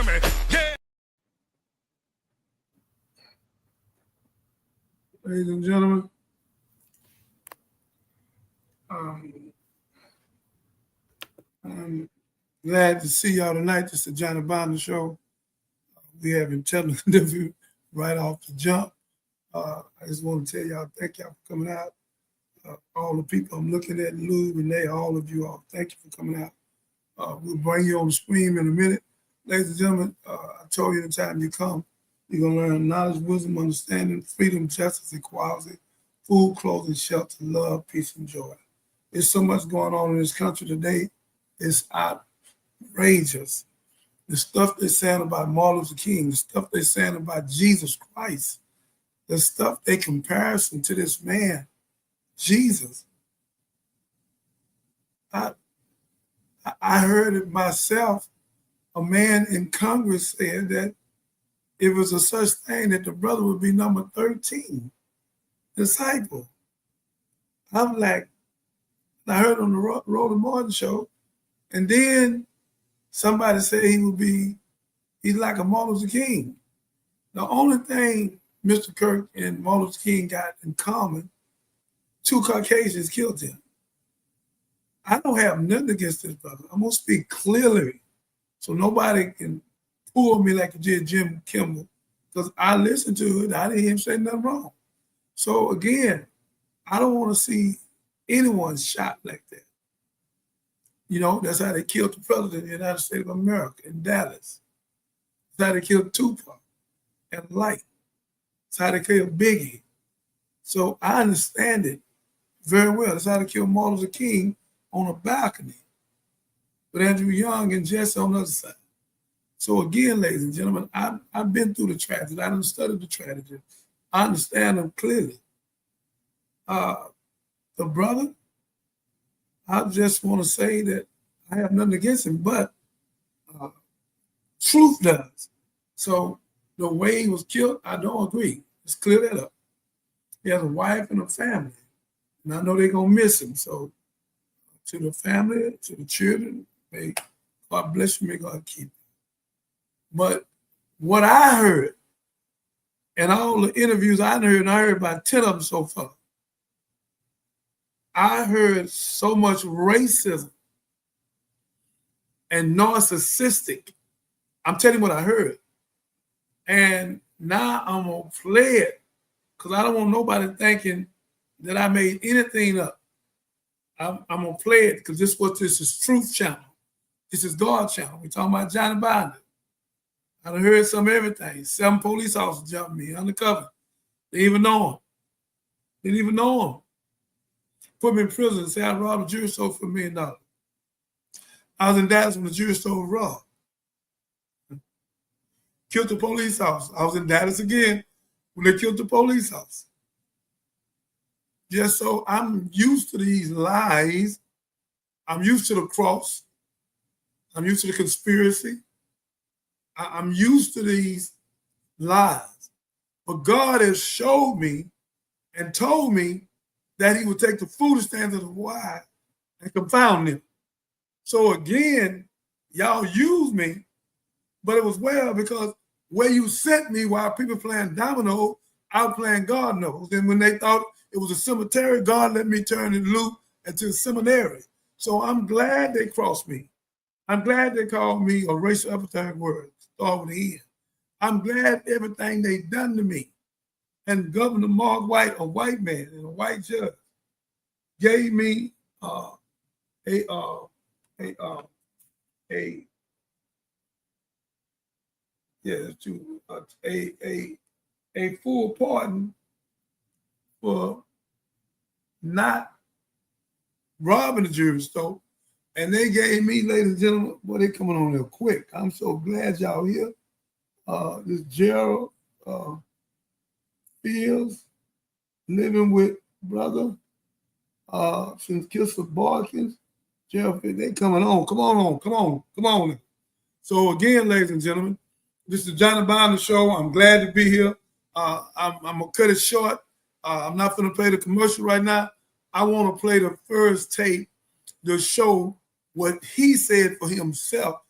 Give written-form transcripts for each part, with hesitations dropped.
me. Yeah. Ladies and gentlemen, I'm glad to see y'all tonight. This is the Johnny Bonner Show. We having technical interview right off the jump. I just want to tell y'all, thank y'all for coming out. All the people I'm looking at, Lou, Renee, all of you all, thank you for coming out. We'll bring you on the screen in a minute. Ladies and gentlemen, I told you the time you come, you're going to learn knowledge, wisdom, understanding, freedom, justice, equality, food, clothing, shelter, love, peace, and joy. There's so much going on in this country today. It's outrageous. The stuff they're saying about Martin Luther King, the stuff they're saying about Jesus Christ, the stuff they comparison to this man, Jesus. I heard it myself. A man in Congress said that it was a such thing that the brother would be number 13 disciple. I'm like, I heard on the Roland Martin show, and then somebody said he's like a Martin Luther King. The only thing Mr. Kirk and Martin Luther King got in common, 2 Caucasians killed him. I don't have nothing against this brother. I'm going to speak clearly so nobody can pull me like it did Jim Kimball, because I listened to it. I didn't hear him say nothing wrong. So again, I don't want to see anyone shot like that. You know, that's how they killed the president of the United States of America in Dallas. That's how they killed Tupac and Light. That's how they killed Biggie. So I understand it very well. That's how they killed Martin Luther King on a balcony with Andrew Young and Jesse on the other side. So again, ladies and gentlemen, I've been through the tragedy. I done studied the tragedy. I understand them clearly. The brother, I just want to say that I have nothing against him, but truth does. So the way he was killed, I don't agree. Let's clear that up. He has a wife and a family, and I know they're going to miss him. So to the family, to the children, may God bless you, may God keep you. But what I heard, and all the interviews I heard, and I heard about 10 of them so far, I heard so much racism and narcissistic. I'm telling you what I heard. And now I'm going to play it because I don't want nobody thinking that I made anything up. I'm going to play it because this is Truth Channel. This is God Channel. We're talking about Johnny Biden. I done heard some of everything. 7 police officers jumped me undercover. They didn't even know him. Didn't even know him. Put me in prison and say I robbed a jewelry store for $1 million. I was in Dallas when the jewelry store was robbed. Killed the police officer. I was in Dallas again when they killed the police officer. Just so I'm used to these lies. I'm used to the cross. I'm used to the conspiracy. I'm used to these lies. But God has showed me and told me that he would take the foolish things of the wise and confound them. So again, y'all use me, but it was well because where you sent me while people playing domino, I was playing God knows. And when they thought it was a cemetery, God let me turn and loop into a seminary. So I'm glad they crossed me. I'm glad they called me a racial epithet word, start with the end. I'm glad everything they done to me. And Governor Mark White, a white man and a white judge, gave me a full pardon for not robbing the jewelry store. And they gave me, ladies and gentlemen, boy, they coming on there quick. I'm so glad y'all here. This Gerald Fields, living with brother, since Kissel Barkins, Gerald Fields, they coming on. Come on. So again, ladies and gentlemen, this is the Johnny Bonner Show. I'm glad to be here. I'm gonna cut it short. I'm not gonna play the commercial right now. I want to play the first tape to show what he said for himself,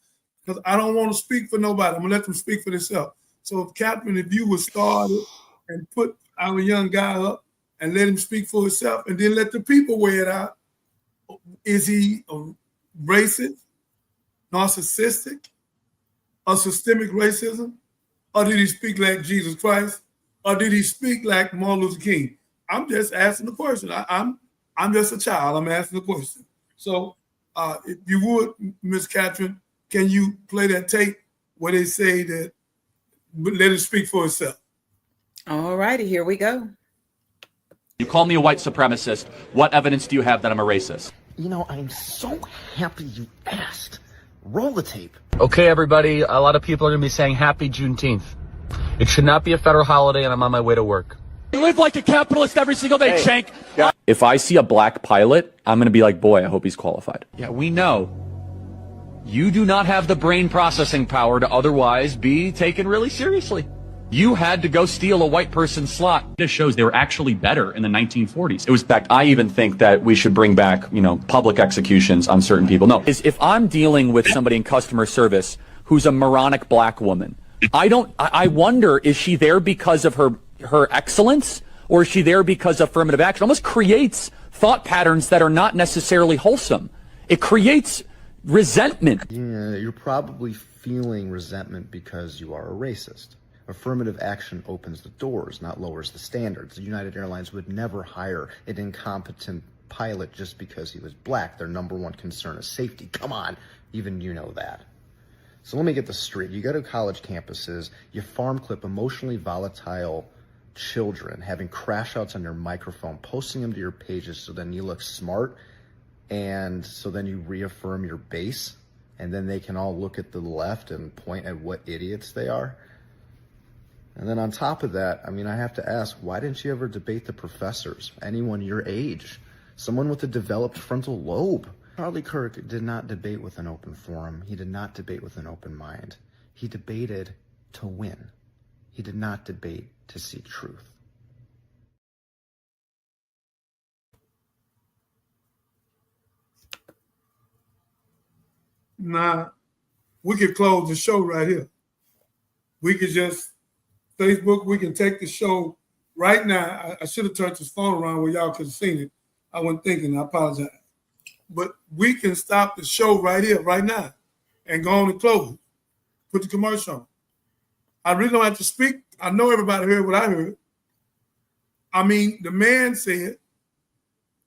because I don't want to speak for nobody. I'm going to let them speak for themselves. So, Captain, if you would start it and put our young guy up and let him speak for himself and then let the people weigh it out. Is he racist, narcissistic, or systemic racism? Or did he speak like Jesus Christ? Or did he speak like Martin Luther King? I'm just asking the question. I'm just a child. I'm asking the question. So if you would, Miss Catherine, can you play that tape where they say that let it speak for itself? All righty, here we go. You call me a white supremacist. What evidence do you have that I'm a racist? You know, I'm so happy you asked. Roll the tape. Okay, everybody, a lot of people are going to be saying happy Juneteenth. It should not be a federal holiday, and I'm on my way to work. You live like a capitalist every single day, Shank. Yeah. If I see a black pilot, I'm going to be like, boy, I hope he's qualified. Yeah, we know. You do not have the brain processing power to otherwise be taken really seriously. You had to go steal a white person's slot. This shows they were actually better in the 1940s. It was back. I even think that we should bring back, public executions on certain people. No, if I'm dealing with somebody in customer service who's a moronic black woman, I wonder, is she there because of her excellence, or is she there because of affirmative action? It almost creates thought patterns that are not necessarily wholesome. It creates resentment. Yeah, you're probably feeling resentment because you are a racist. Affirmative action opens the doors, not lowers the standards. United Airlines would never hire an incompetent pilot just because he was black. Their number one concern is safety. Come on, even you know that. So let me get this straight. You go to college campuses, you farm clip emotionally volatile children having crash outs on their microphone, posting them to your pages so then you look smart, and so then you reaffirm your base, and then they can all look at the left and point at what idiots they are. And then on top of that, I have to ask, why didn't you ever debate the professors, anyone your age, someone with a developed frontal lobe? Charlie Kirk did not debate with an open forum. He did not debate with an open mind. He debated to win. He did not debate to seek truth. Nah, we could close the show right here. We could just Facebook, we can take the show right now. I should have turned this phone around where y'all could have seen it. I wasn't thinking, I apologize. But we can stop the show right here, right now, and go on and close it. Put the commercial on. I really don't have to speak. I know everybody heard what I heard. The man said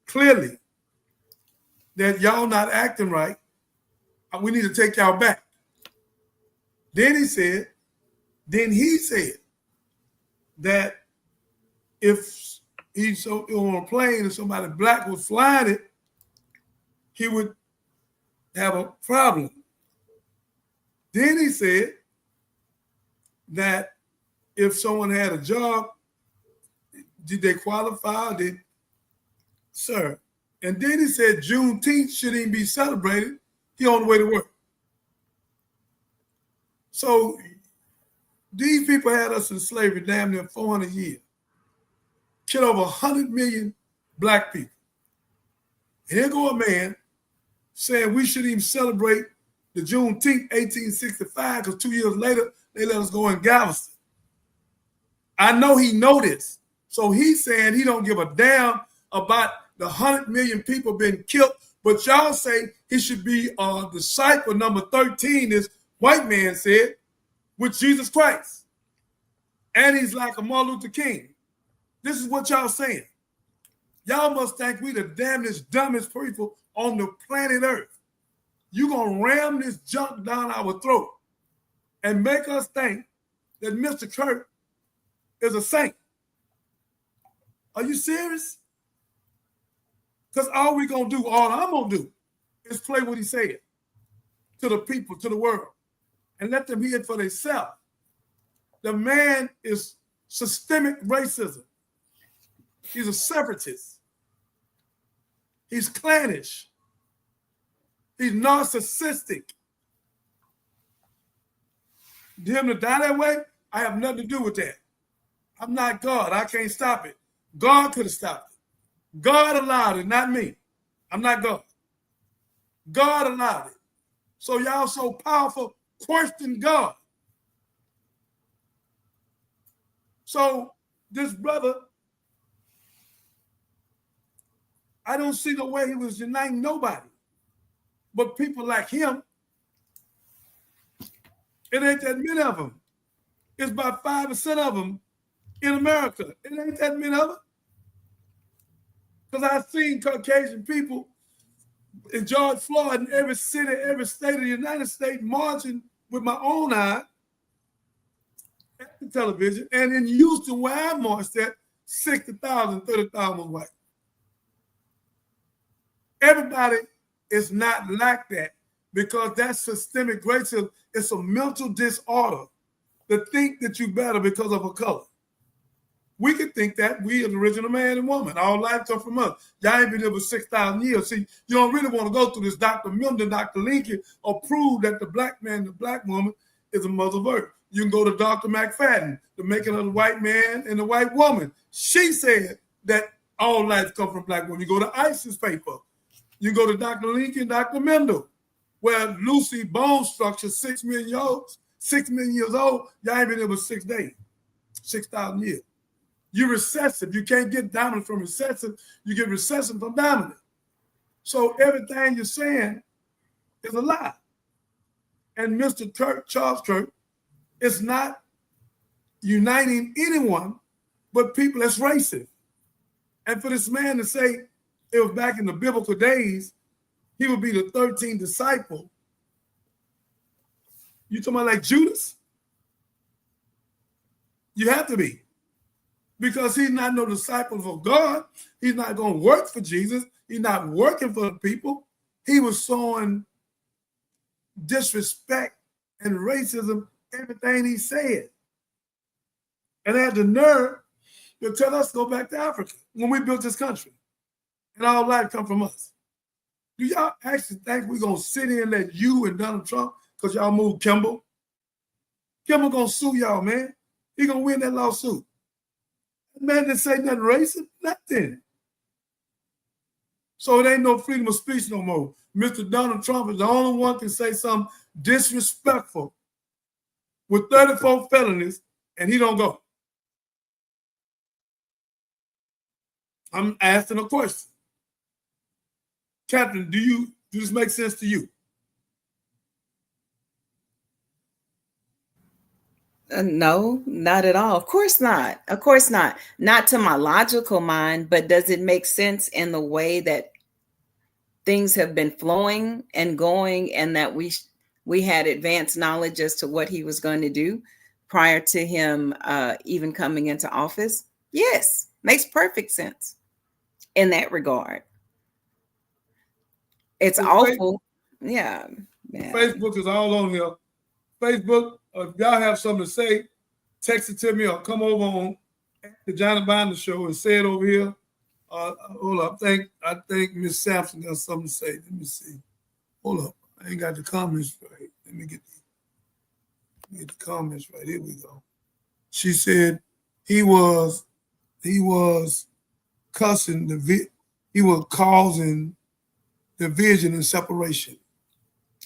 clearly that y'all not acting right. We need to take y'all back. Then he said that if he's on a plane and somebody black was flying it, he would have a problem. Then he said that if someone had a job, did they qualify? Sir. And then he said Juneteenth shouldn't even be celebrated. He on the way to work. So these people had us in slavery damn near 400 years. Killed over 100 million black people. And here go a man saying we shouldn't even celebrate the Juneteenth 1865 because 2 years later, they let us go in Galveston. I know he know this. So he's saying he don't give a damn about the 100 million people being killed, but y'all say he should be disciple number 13, this white man said, with Jesus Christ. And he's like a Martin Luther King. This is what y'all saying. Y'all must think we the damnedest, dumbest people on the planet Earth. You gonna ram this junk down our throat and make us think that Mr. Kirk is a saint. Are you serious? Because all I'm gonna do is play what he said to the people, to the world, and let them hear it for themselves. The man is systemic racism. He's a separatist. He's clannish. He's narcissistic. For him to die that way, I have nothing to do with that. I'm not God. I can't stop it. God could have stopped it. God allowed it, not me. I'm not God. God allowed it. So y'all so powerful, question God. So this brother, I don't see the way he was uniting nobody. But people like him, it ain't that many of them. It's about 5% of them in America. It ain't that many of them. Because I've seen Caucasian people in George Floyd in every city, every state of the United States marching with my own eye at the television. And in Houston, where I marched at, 60,000, 30,000 was white. Everybody is not like that because that's systemic racism. It's a mental disorder to think that you better because of a color. We can think that we are the original man and woman. All life comes from us. Y'all ain't been here for 6,000 years. See, you don't really want to go through this Dr. Milner, Dr. Lincoln, or prove that the black man and the black woman is a mother of earth. You can go to Dr. McFadden, the making of the white man and the white woman. She said that all life comes from black women. You go to ISIS paper. You go to Dr. Lincoln, Dr. Mendel, where Lucy bone structure 6 million years old. Y'all ain't been here for 6 days, 6,000 years. You're recessive. You can't get dominant from recessive. You get recessive from dominant. So everything you're saying is a lie. And Mr. Charles Kirk is not uniting anyone but people that's racist. And for this man to say it was back in the biblical days, he would be the 13th disciple. You talking about like Judas? You have to be. Because he's not no disciple of God. He's not going to work for Jesus. He's not working for the people. He was showing disrespect and racism, everything he said. And they had the nerve to tell us to go back to Africa when we built this country. And all life come from us. Do y'all actually think we're going to sit here and let you and Donald Trump, because y'all moved Kimball? Kimball going to sue y'all, man. He going to win that lawsuit. Man didn't say nothing racist, nothing. So it ain't no freedom of speech no more. Mr. Donald Trump is the only one who can say something disrespectful with 34 felonies, and he don't go. I'm asking a question. Captain, do this make sense to you? No, not at all. Of course not. Of course not. Not to my logical mind, but does it make sense in the way that things have been flowing and going, and that we had advanced knowledge as to what he was going to do prior to him even coming into office? Yes, makes perfect sense in that regard. It's awful. Yeah. Facebook is all on here. Facebook, if y'all have something to say, text it to me or come over on the Johnny Binder Show and say it over here. Hold up. I think Miss Sampson got something to say. Let me see. Hold up. I ain't got the comments right. Let me get the comments right. Here we go. She said he was cussing he was causing division and separation.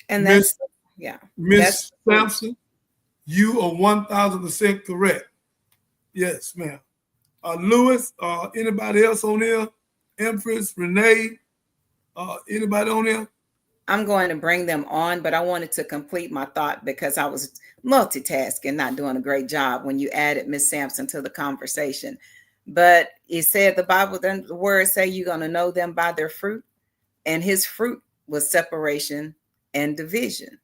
And that's Miss Sampson, you are 1,000% correct. Yes, ma'am. Lewis, anybody else on there? Empress, Renee, anybody on there? I'm going to bring them on, but I wanted to complete my thought because I was multitasking, not doing a great job when you added Miss Sampson to the conversation. But it said the Bible, then the words say you're going to know them by their fruit, and his fruit was separation and division.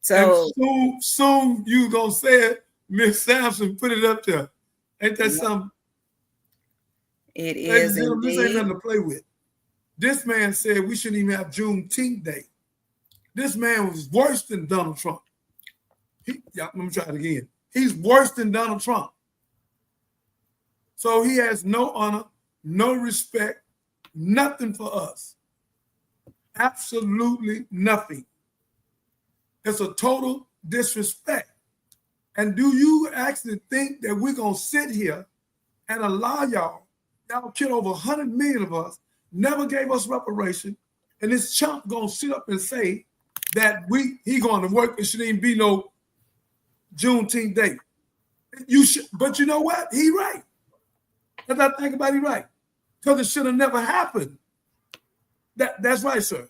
So and soon you gonna say it, Miss Sampson, put it up there. Ain't that something? It is. This ain't nothing to play with. This man said we shouldn't even have Juneteenth Day. This man was worse than Donald Trump. Let me try it again. He's worse than Donald Trump. So he has no honor, no respect, nothing for us. Absolutely nothing. It's a total disrespect. And do you actually think that we're going to sit here and allow y'all killed over 100 million of us, never gave us reparation, and this chump going to sit up and say that he going to work. It shouldn't even be no Juneteenth day. But you know what? He right. As I think about it, he right. Because it should have never happened. That's right, sir.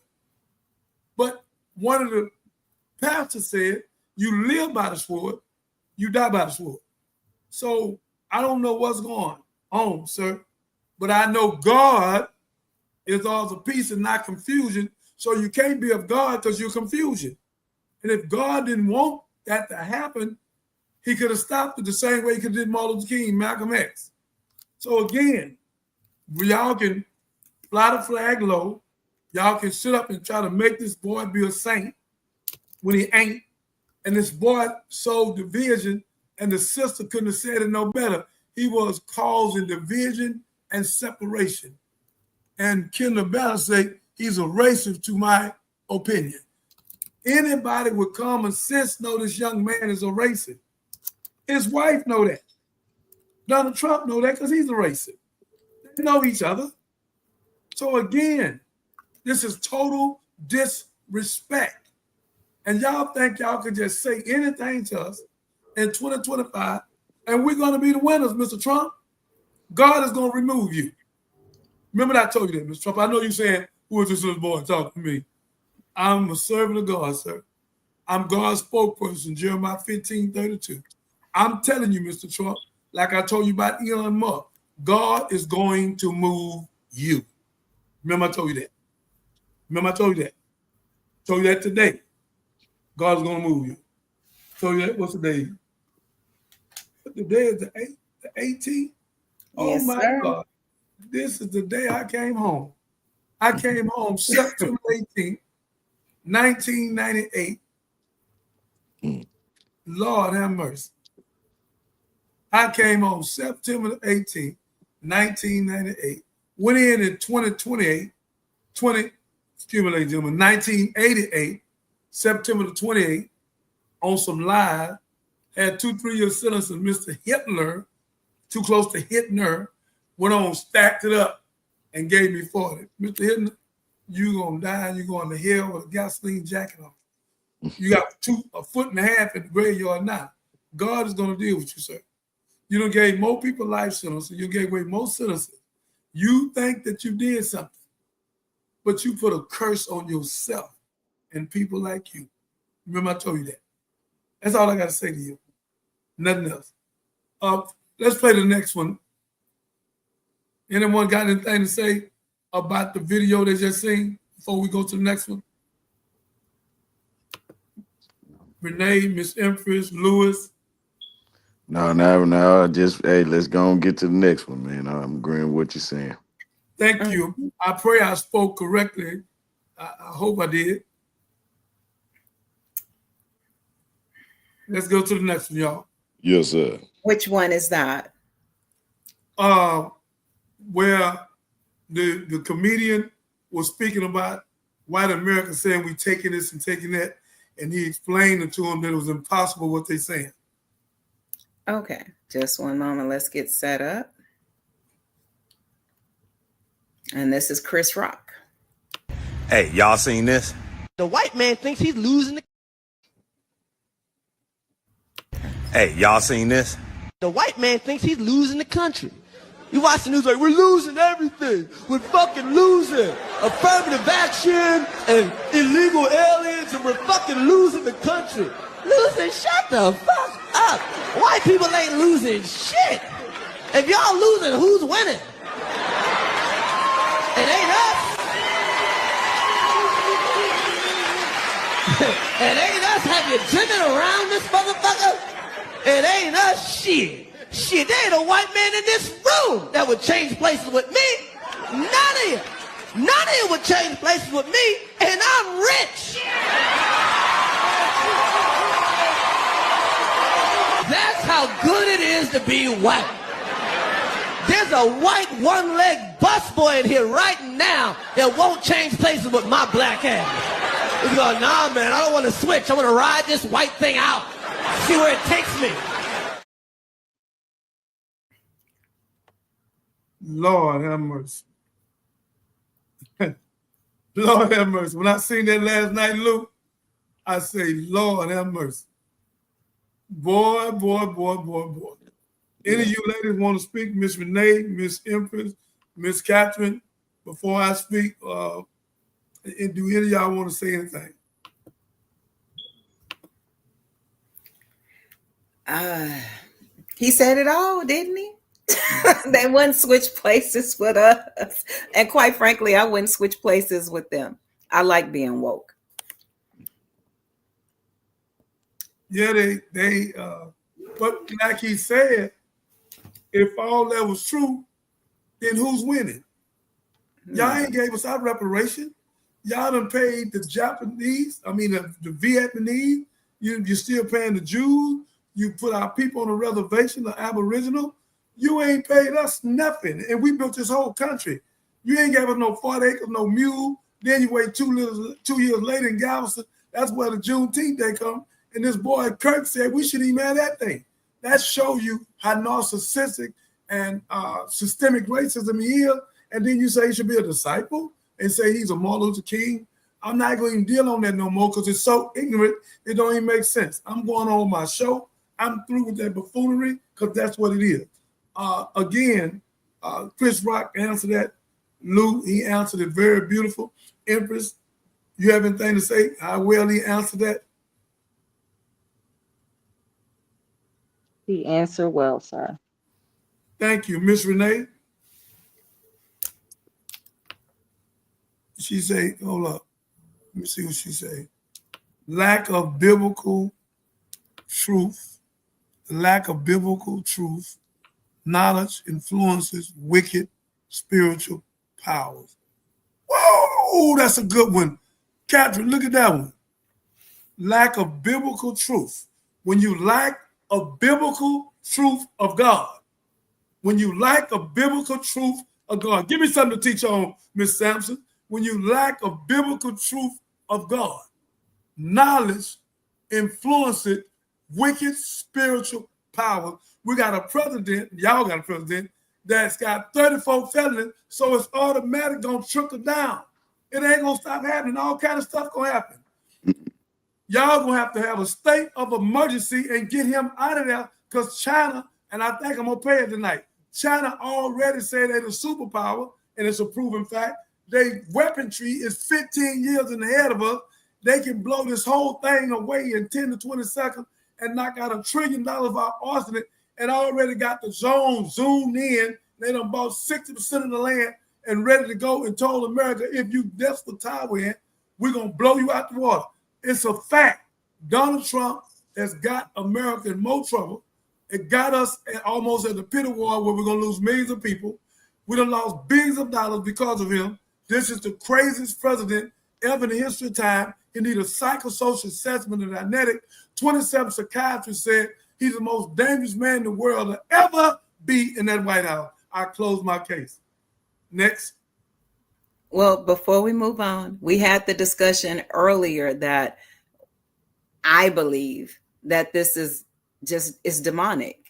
But one of the pastors said, you live by the sword, you die by the sword. So I don't know what's going on, sir. But I know God is all the peace and not confusion. So you can't be of God because you're confusion. And if God didn't want that to happen, he could have stopped it the same way he could have did Martin Luther King, Malcolm X. So again, y'all can fly the flag low. Y'all can sit up and try to make this boy be a saint when he ain't. And this boy sowed division, and the sister couldn't have said it no better. He was causing division and separation. And Kendall Bell say he's a racist to my opinion. Anybody with common sense know this young man is a racist. His wife know that. Donald Trump know that because he's a racist. They know each other. So again, this is total disrespect. And y'all think y'all can just say anything to us in 2025 and we're going to be the winners, Mr. Trump. God is going to remove you. Remember that I told you that, Mr. Trump. I know you're saying, who is this little boy talking to me? I'm a servant of God, sir. I'm God's spokesperson, Jeremiah 15:32. I'm telling you, Mr. Trump, like I told you about Elon Musk, God is going to move you. Remember I told you that. Remember I told you that. Told you that today. God's going to move you. Told you that. What's the day? The day is the 18th. Oh Yes, my sir. God. This is the day I came home. I came home September 18th, 1998. Lord have mercy. I came home September 18th, 1998. Went in 1988, September the 28th, on some live, had 2-3 year sentence, and Mr. Hitler, too close to Hitler, went on, stacked it up, and gave me 40. Mr. Hitler, you gonna die, and you going to hell with a gasoline jacket on. You got a foot and a half in the graveyard now. God is gonna deal with you, sir. You done gave more people life sentences, you gave away more sentences. You think that you did something, but you put a curse on yourself and people like you. Remember I told you that. That's all I got to say to you. Nothing else. Let's play the next one. Anyone got anything to say about the video they just seen before we go to the next one? Renee, Miss Empress, Lewis. No. Hey, let's go and get to the next one, man. I'm agreeing with what you're saying. Thank you. I pray I spoke correctly. I hope I did. Let's go to the next one, y'all. Yes, sir. Which one is that? Where the comedian was speaking about white America saying we taking this and taking that, and he explained it to them that it was impossible what they're saying. Okay, just one moment. Let's get set up. And this is Chris Rock. Hey, y'all seen this? The white man thinks he's losing the... Hey, y'all seen this? The white man thinks he's losing the country. You watch the news like, we're losing everything. We're fucking losing affirmative action and illegal aliens, and we're fucking losing the country. Losing? Shut the fuck up. White people ain't losing shit. If y'all losing, who's winning? It ain't us. It ain't us. Have you driven around this motherfucker? It ain't us. Shit, there ain't a white man in this room that would change places with me. None of you. None of you would change places with me, and I'm rich. That's how good it is to be white. There's a white one-leg busboy in here right now that won't change places with my black ass. He's going, nah, man, I don't want to switch. I want to ride this white thing out. See where it takes me. Lord have mercy. Lord have mercy. When I seen that last night, Lou, I say, Lord have mercy. Boy, boy, boy, boy, boy. Any of you ladies want to speak? Miss Renee, Miss Empress, Miss Catherine, before I speak, and do any of y'all want to say anything? He said it all, didn't he? They wouldn't switch places with us. And quite frankly, I wouldn't switch places with them. I like being woke. Yeah, but like he said, if all that was true, then who's winning? Y'all ain't gave us our reparation. Y'all done paid the Japanese, the Vietnamese. You're still paying the Jews. You put our people on a reservation, the Aboriginal. You ain't paid us nothing. And we built this whole country. You ain't gave us no 40 acres, no mule. Then you wait 2 years later in Galveston. That's where the Juneteenth Day come. And this boy Kirk said we shouldn't even have that thing. That shows you how narcissistic and systemic racism he is. And then you say he should be a disciple and say he's a Martin Luther King. I'm not going to even deal on that no more because it's so ignorant, it don't even make sense. I'm going on my show. I'm through with that buffoonery because that's what it is. Again, Chris Rock answered that. Lou, he answered it very beautiful. Empress, you have anything to say? How well he answered that? He answered well, sir. Thank you. Miss Renee? She say, hold up. Let me see what she say. Lack of biblical truth. Lack of biblical truth. Knowledge influences wicked spiritual powers. Whoa, that's a good one. Catherine, look at that one. Lack of biblical truth. When you lack a biblical truth of God, when you lack a biblical truth of God, give me something to teach on, Miss Sampson. When you lack a biblical truth of God, knowledge influences wicked spiritual power. We got a president, y'all got a president, that's got 34 felonies, so it's automatic gonna trickle down. It ain't gonna stop happening. All kind of stuff gonna happen. Y'all gonna have a state of emergency and get him out of there because China, and I think I'm gonna pay it tonight, China already said they're the superpower, and it's a proven fact. Their weaponry is 15 years ahead of us. They can blow this whole thing away in 10 to 20 seconds and knock out $1 trillion of our arsenic and already got the zone zoomed in. They done bought 60% of the land and ready to go and told America, if you depth the tower in, we're going to blow you out the water. It's a fact. Donald Trump has got America in more trouble. It got us almost at the pit of war where we're going to lose millions of people. We done lost billions of dollars because of him. This is the craziest president ever in the history of time. He needs a psychosocial assessment and genetic. 27 psychiatrists said he's the most dangerous man in the world to ever be in that White House. I close my case. Next. Well, before we move on, we had the discussion earlier that I believe that this is demonic.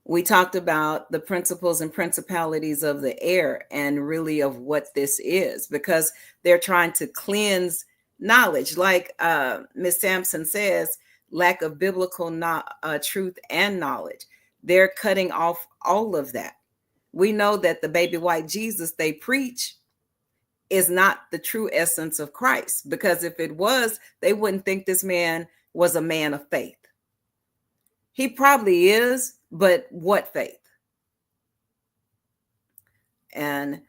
We talked about the principles and principalities of the air and really of what this is, because they're trying to cleanse knowledge. Like Ms. Sampson says, lack of biblical truth and knowledge. They're cutting off all of that. We know that the baby white Jesus they preach is not the true essence of Christ, because if it was, they wouldn't think this man was a man of faith. He probably is, but what faith? And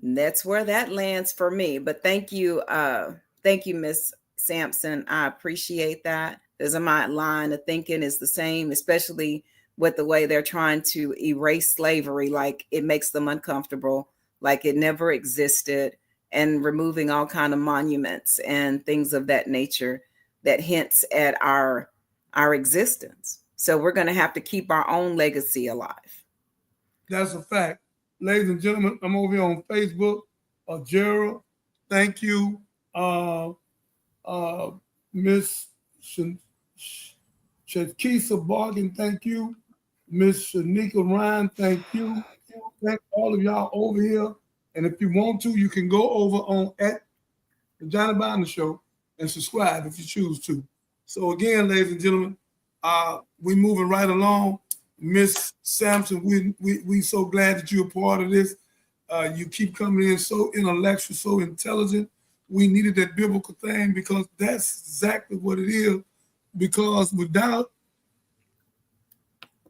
that's where that lands for me. But thank you, Miss Sampson. I appreciate that. There's my line of thinking is the same, especially with the way they're trying to erase slavery, like it makes them uncomfortable, like it never existed, and removing all kind of monuments and things of that nature that hints at our existence. So we're going to have to keep our own legacy alive. That's a fact. Ladies and gentlemen, I'm over here on Facebook. Gerald, thank you. Miss Shakisa Bargain, thank you. Miss Shanika Ryan, thank you. Thank all of y'all over here. And if you want to, you can go over on at the Johnny Biden Show and subscribe if you choose to. So again, ladies and gentlemen, we moving right along. Miss Sampson, we so glad that you're a part of this. You keep coming in so intellectual, so intelligent. We needed that biblical thing because that's exactly what it is. Because without,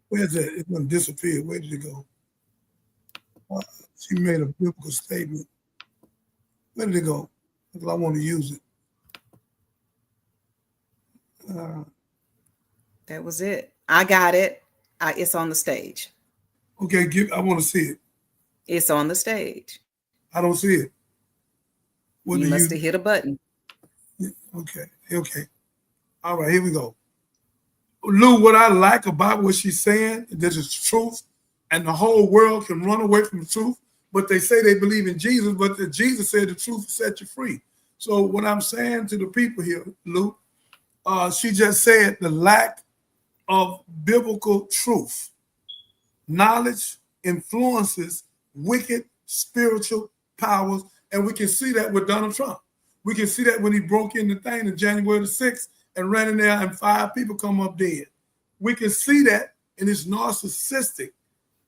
where's that? It's going to disappear. Where did it go? She made a biblical statement. Where did it go? Because I want to use it. That was it. I got it. It's on the stage. Okay, I want to see it. It's on the stage. I don't see it. You must have hit a button. Okay. All right, here we go. Lou, what I like about what she's saying, this is truth, and the whole world can run away from the truth, but they say they believe in Jesus, but Jesus said the truth will set you free. So what I'm saying to the people here, Lou, she just said the lack of biblical truth. Knowledge influences wicked spiritual powers, and we can see that with Donald Trump. We can see that when he broke in the thing on January the 6th and ran in there and 5 people come up dead. We can see that, and it's narcissistic.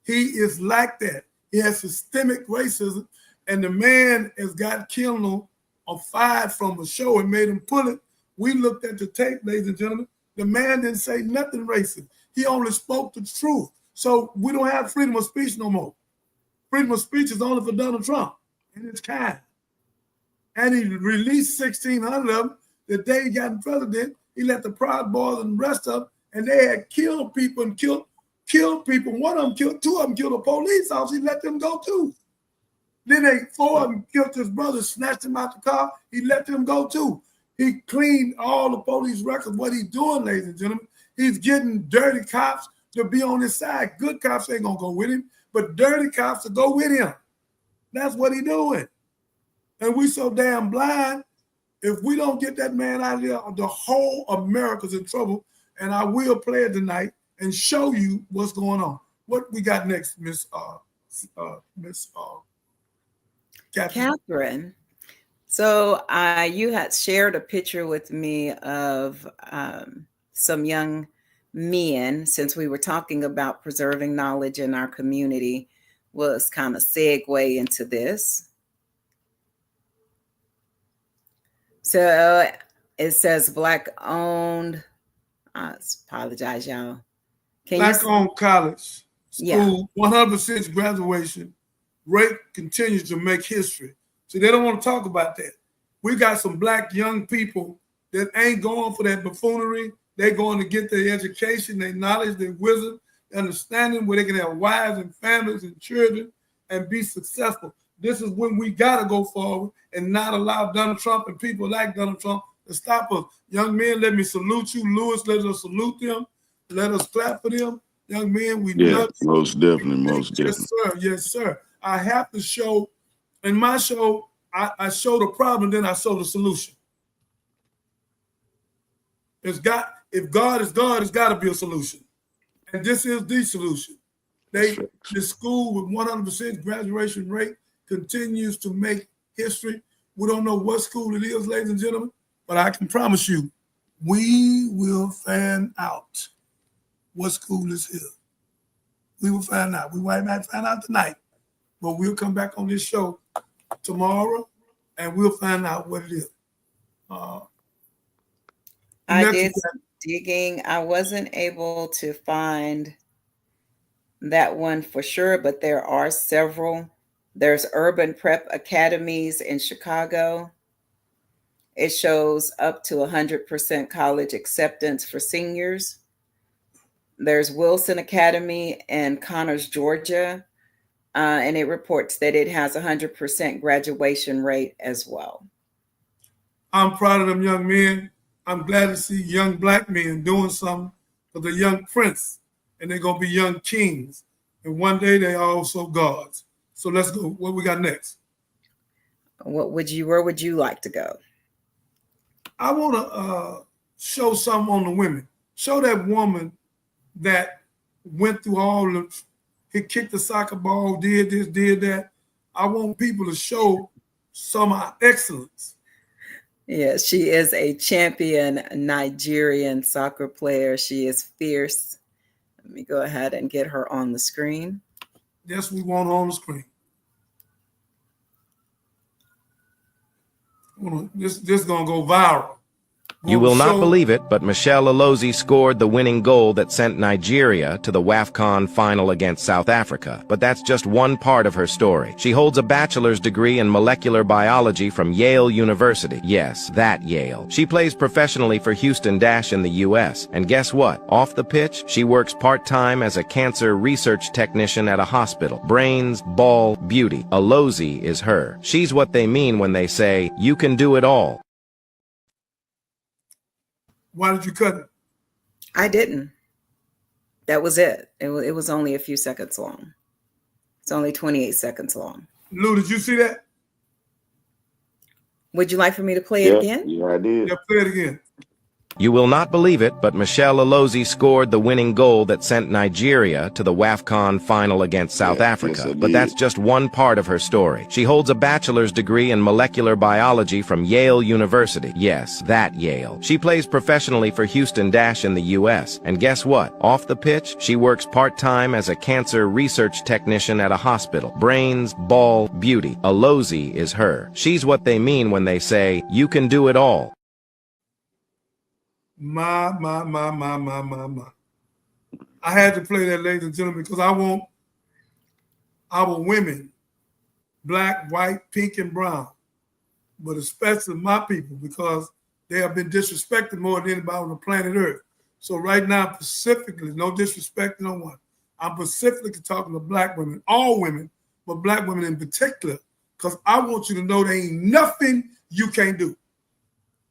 He is like that. He has systemic racism, and the man has got killed or fired from a show and made him pull it. We looked at the tape, ladies and gentlemen. The man didn't say nothing racist. He only spoke the truth. So we don't have freedom of speech no more. Freedom of speech is only for Donald Trump and his kind. And he released 1,600 of them the day he got in president. He let the Proud Boys and the rest of them, and they had killed people and killed people. One of them killed, 2 of them killed a police officer. He let them go too. Then 4 of them killed his brother, snatched him out the car. He let them go too. He cleaned all the police records. What he's doing, ladies and gentlemen, he's getting dirty cops to be on his side. Good cops ain't gonna go with him, but dirty cops to go with him. That's what he's doing. And we so damn blind. If we don't get that man out of there, the whole America's in trouble. And I will play it tonight and show you what's going on. What we got next, Miss Catherine. So you had shared a picture with me of some young men, since we were talking about preserving knowledge in our community, was kind of segue into this. So it says Black owned. I apologize, y'all. Black owned college school, 100% graduation rate continues to make history. So they don't want to talk about that. We got some Black young people that ain't going for that buffoonery. They're going to get their education, their knowledge, their wisdom, understanding, where they can have wives and families and children and be successful. This is when we got to go forward and not allow Donald Trump and people like Donald Trump to stop us. Young men, let me salute you. Lewis, let us salute them. Let us clap for them. Young men, we love you. Most definitely, most Yes, definitely. sir. Yes, sir. I have to show, in my show, I show the problem, then I show the solution. If God is God, it's got to be a solution. And this is the solution. The school with 100% graduation rate continues to make history. We don't know what school it is, ladies and gentlemen, but I can promise you, we will find out what school is here. We will find out. We might not find out tonight, but we'll come back on this show tomorrow and we'll find out what it is. I did some digging. I wasn't able to find that one for sure, but there are several. There's urban prep academies in Chicago. It shows up to 100% college acceptance for seniors. There's Wilson Academy in Connors, Georgia, and it reports that it has 100% graduation rate as well. I'm proud of them young men. I'm glad to see young Black men doing something for the young prince, and they're going to be young kings. And one day they are also gods. So let's go. What we got next? Where would you like to go? I want to show something on the women. Show that woman that went through all the, he kicked the soccer ball, did this, did that. I want people to show some excellence. Yes, she is a champion Nigerian soccer player. She is fierce. Let me go ahead and get her on the screen. Yes, we want her on the screen. This is gonna go viral. You will not believe it, but Michelle Alozie scored the winning goal that sent Nigeria to the WAFCON final against South Africa. But that's just one part of her story. She holds a bachelor's degree in molecular biology from Yale University. Yes, that Yale. She plays professionally for Houston Dash in the U.S. And guess what? Off the pitch, she works part-time as a cancer research technician at a hospital. Brains, ball, beauty. Alozie is her. She's what they mean when they say, you can do it all. Why did you cut it? I didn't. That was it. It was only a few seconds long. It's only 28 seconds long. Lou, did you see that? Would you like for me to play it again? Yeah, I did. Yeah, play it again. You will not believe it, but Michelle Alozie scored the winning goal that sent Nigeria to the WAFCON final against South Africa. yes, But that's just one part of her story. She holds a bachelor's degree in molecular biology from Yale University. Yes, that Yale. She plays professionally for Houston Dash in the U.S. And guess what? Off the pitch, she works part-time as a cancer research technician at a hospital. Brains, ball, beauty. Alozie is her. She's what they mean when they say, you can do it all. My. I had to play that, ladies and gentlemen, because I want our women, black, white, pink, and brown, but especially my people, because they have been disrespected more than anybody on the planet Earth. So right now, specifically, no disrespect to no one, I'm specifically talking to black women, all women, but black women in particular, because I want you to know there ain't nothing you can't do.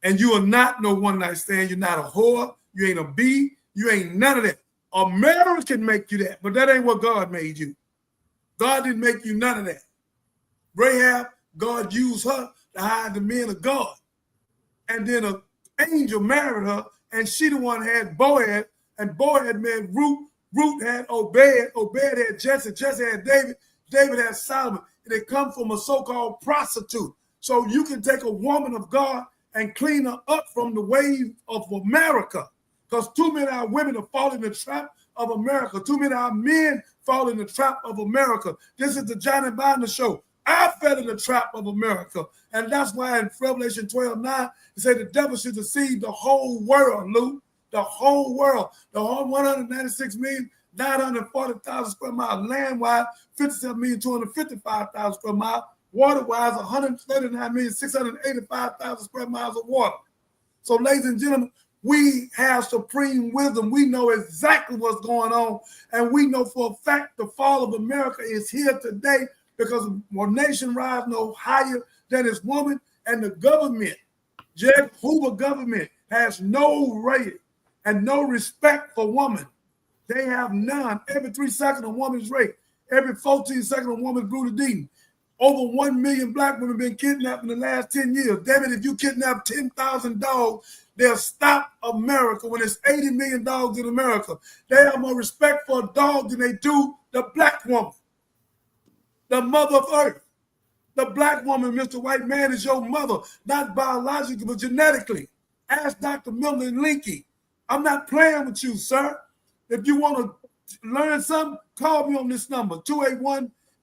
And you are not no one-night stand. You're not a whore. You ain't a bee. You ain't none of that. America can make you that, but that ain't what God made you. God didn't make you none of that. Rahab, God used her to hide the men of God. And then an angel married her, and she the one had Boaz, and Boaz married Ruth. Ruth had Obed. Obed had Jesse. Jesse had David. David had Solomon. And they come from a so-called prostitute. So you can take a woman of God and clean her up from the wave of America. Because too many of our women are falling in the trap of America. Too many of our men fall in the trap of America. This is the Johnny Biden show. I fell in the trap of America. And that's why in Revelation 12:9, it said the devil should deceive the whole world, Lou. The whole world. The whole 196,940,000 square miles land-wide, 57,255,000 square miles. Water-wise, 139,685,000 square miles of water. So, ladies and gentlemen, we have supreme wisdom. We know exactly what's going on. And we know for a fact the fall of America is here today because a nation rise no higher than its woman. And the government, Jeb Hoover government, has no rating and no respect for women. They have none. Every 3 seconds, a woman's raped. Every 14 seconds, a woman's brutally. Over 1 million black women been kidnapped in the last 10 years. David, if you kidnap 10,000 dogs, they'll stop America when there's 80 million dogs in America. They have more respect for a dog than they do the black woman, the mother of earth. The black woman, Mr. White Man, is your mother, not biologically, but genetically. Ask Dr. Miller and Linky. I'm not playing with you, sir. If you want to learn something, call me on this number,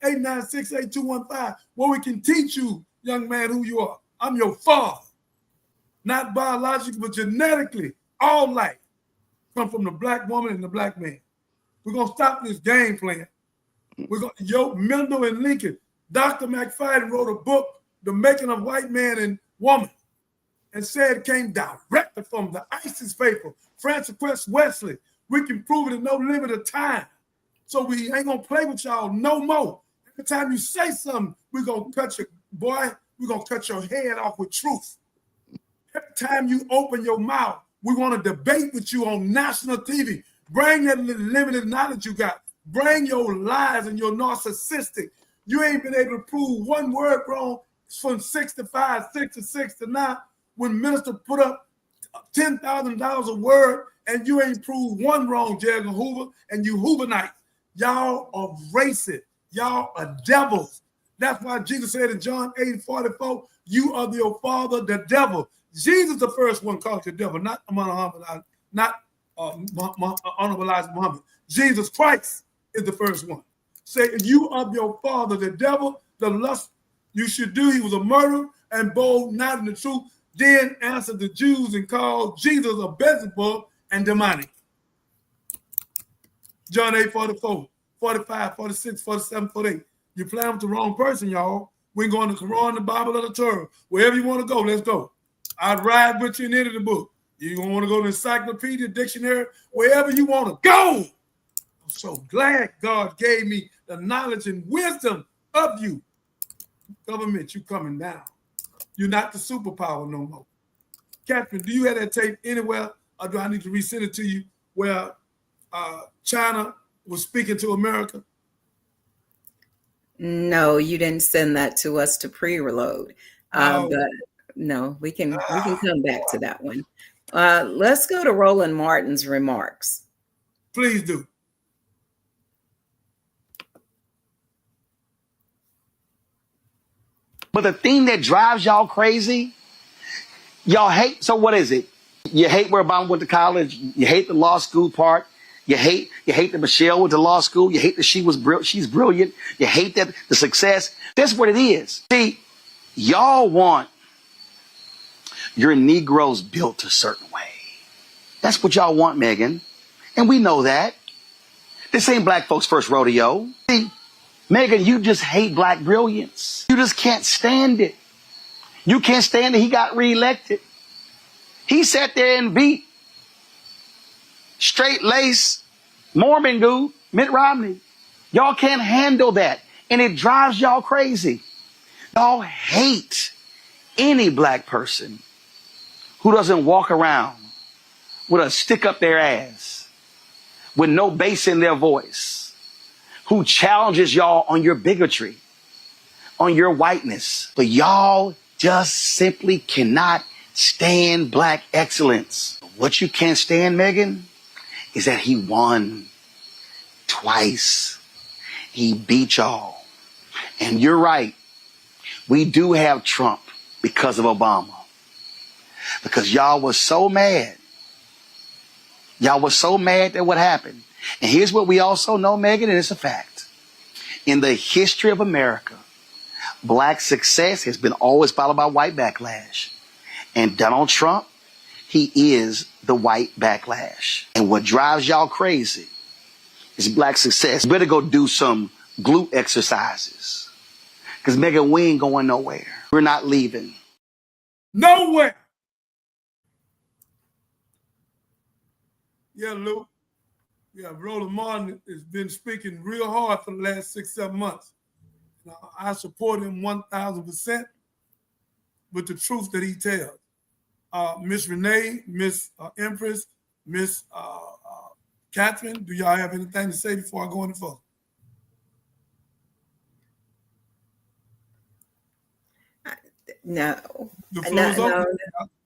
281-896-8215, where we can teach you, young man, who you are. I'm your father. Not biologically, but genetically. All life come from the black woman and the black man. We're going to stop this game plan. We're going to, Mendel and Lincoln. Dr. McFadden wrote a book, The Making of White Man and Woman, and said it came directly from the ISIS faithful, Francis Cress Wesley. We can prove it in no limit of time. So we ain't going to play with y'all no more. Every time you say something, we're going to cut your, boy, we're going to cut your head off with truth. Every time you open your mouth, we want to debate with you on national TV. Bring that limited knowledge you got. Bring your lies and your narcissistic. You ain't been able to prove one word wrong from 65, 66 to now when minister put up $10,000 a word and you ain't proved one wrong, J. Edgar Hoover, and you Hooverites. Y'all are racist. Y'all are devils. That's why Jesus said in John 8:44, you are your father, the devil. Jesus the first one called the devil, not Muhammad, not Honorable Elijah Muhammad. Jesus Christ is the first one. Say, you of your father, the devil, the lust you should do. He was a murderer and bold, not in the truth. Then answered the Jews and called Jesus a Beelzebub and demonic. John 8, 44, 45, 46, 47, 48. You playing with the wrong person, y'all. We're going to Quran, the Bible, or the Torah. Wherever you want to go, let's go. I'd ride with you in any of the book. You want to go to the encyclopedia, dictionary, wherever you want to go. I'm so glad God gave me the knowledge and wisdom of you. Government, you coming down. You're not the superpower no more. Catherine, do you have that tape anywhere, or do I need to resend it to you where China was speaking to America? No, you didn't send that to us to pre-reload. But no, we can come back to that one. Let's go to Roland Martin's remarks. Please do. But the thing that drives y'all crazy, y'all hate. So what is it? You hate where Obama went to college. You hate the law school part. You hate that Michelle went to law school. You hate that she's brilliant. You hate that the success. That's what it is. See, y'all want your Negroes built a certain way. That's what y'all want, Megan. And we know that. This ain't black folks' first rodeo. See, Megan, you just hate black brilliance. You just can't stand it. You can't stand it. He got reelected. He sat there and beat straight-laced Mormon dude, Mitt Romney. Y'all can't handle that. And it drives y'all crazy. Y'all hate any black person who doesn't walk around with a stick up their ass, with no bass in their voice, who challenges y'all on your bigotry, on your whiteness. But y'all just simply cannot stand black excellence. What you can't stand, Megan, is that he won twice. He beat y'all. And you're right. We do have Trump because of Obama. Because y'all was so mad. Y'all was so mad at what happened. And here's what we also know, Megan, and it's a fact. In the history of America, black success has been always followed by white backlash. And Donald Trump, he is the white backlash. And what drives y'all crazy is black success. You better go do some glute exercises. Because, Megan, we ain't going nowhere. We're not leaving. Nowhere. Yeah, Luke. Yeah, Roland Martin has been speaking real hard for the last 6-7 months. I support him 1,000% with the truth that he tells. Miss Renee, Miss Empress, Miss Catherine, do y'all have anything to say before I go any further? No, The floor is open.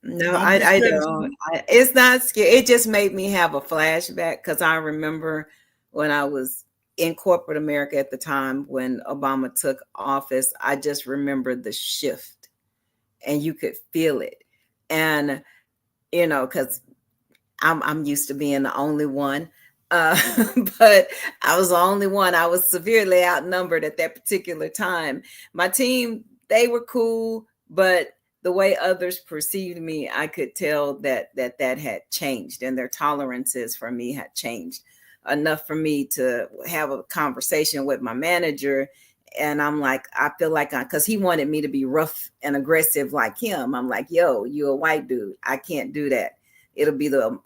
No, I don't. It's not scary. It just made me have a flashback because I remember when I was in corporate America at the time when Obama took office. I just remember the shift, and you could feel it. And because I'm used to being the only one, but I was the only one. I was severely outnumbered at that particular time. My team, they were cool, but the way others perceived me, I could tell that had changed, and their tolerances for me had changed enough for me to have a conversation with my manager. And I'm like, I feel like because he wanted me to be rough and aggressive like him. I'm like, yo, you a white dude. I can't do that.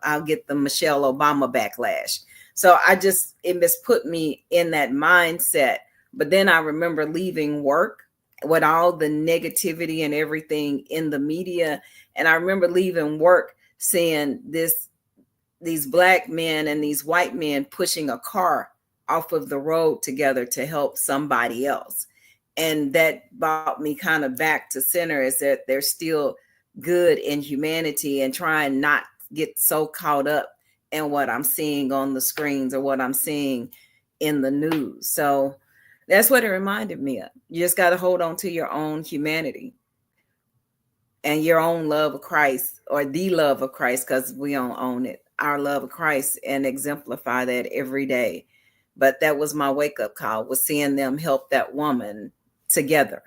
I'll get the Michelle Obama backlash. So it just put me in that mindset. But then I remember leaving work with all the negativity and everything in the media. And I remember leaving work seeing these black men and these white men pushing a car off of the road together to help somebody else. And that brought me kind of back to center, is that they're still good in humanity and trying not get so caught up in what I'm seeing on the screens or what I'm seeing in the news. So that's what it reminded me of. You just got to hold on to your own humanity. and your own love of Christ, or the love of Christ, because we don't own it, our love of Christ, and exemplify that every day. But that was my wake up call, was seeing them help that woman together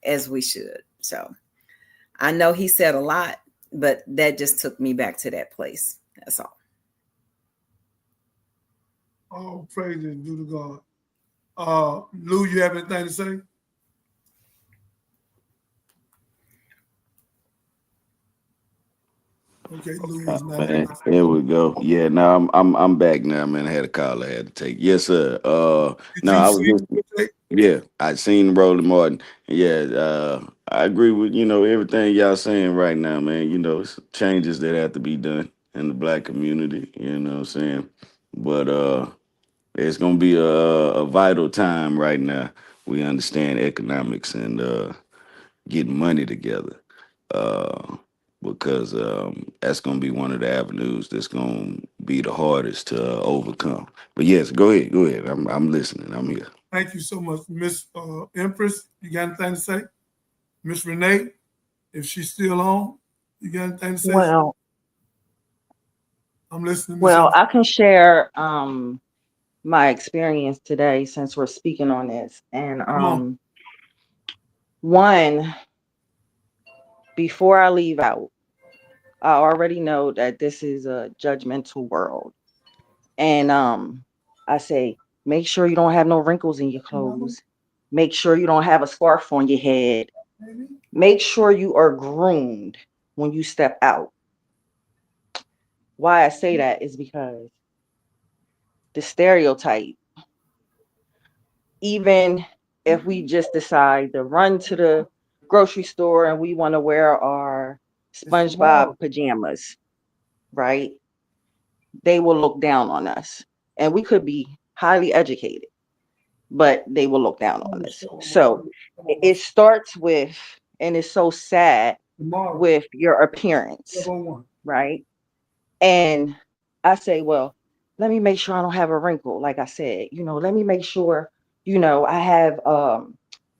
as we should. So I know he said a lot, but that just took me back to that place. That's all. All praises due to God. Lou, you have anything to say? Okay, Lou is not. Man, here we go. Yeah, now I'm back now, man. I had a call I had to take. Yes, sir. Did No, you I was see listening. it? Yeah, I seen Roland Martin. Yeah, I agree with everything y'all saying right now, man. It's changes that have to be done in the black community. You know what I'm saying? But it's gonna be a vital time right now. We understand economics and getting money together. Uh, because that's gonna be one of the avenues that's gonna be the hardest to overcome. But yes, go ahead, go ahead. I'm listening. I'm here. Thank you so much, Miss Empress. You got anything to say? Miss Renee, if she's still on, you got anything to say? Well, I'm listening, Miss well, Empress. I can share my experience today since we're speaking on this. And Come on. one, before I leave out, I already know that this is a judgmental world. And I say, make sure you don't have no wrinkles in your clothes. Make sure you don't have a scarf on your head. Make sure you are groomed when you step out. Why I say that is because the stereotype, even if we just decide to run to the grocery store and we want to wear our SpongeBob pajamas, right? They will look down on us. And we could be highly educated, but they will look down on us. So it starts with, and it's so sad, with your appearance, right? And I say, well, let me make sure I don't have a wrinkle. Like I said, let me make sure, I have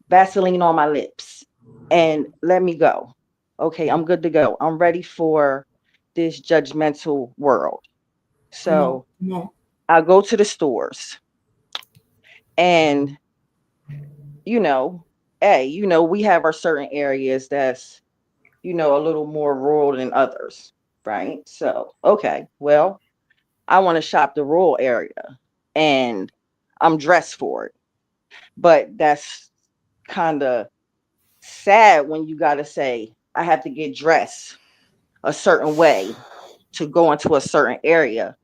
Vaseline on my lips, and let me go. Okay, I'm good to go. I'm ready for this judgmental world. Come on. So Come on. I go to the stores, and you know, hey, we have our certain areas that's, a little more rural than others, right? So, okay, well, I want to shop the rural area, and I'm dressed for it. But that's kind of sad when you got to say, I have to get dressed a certain way to go into a certain area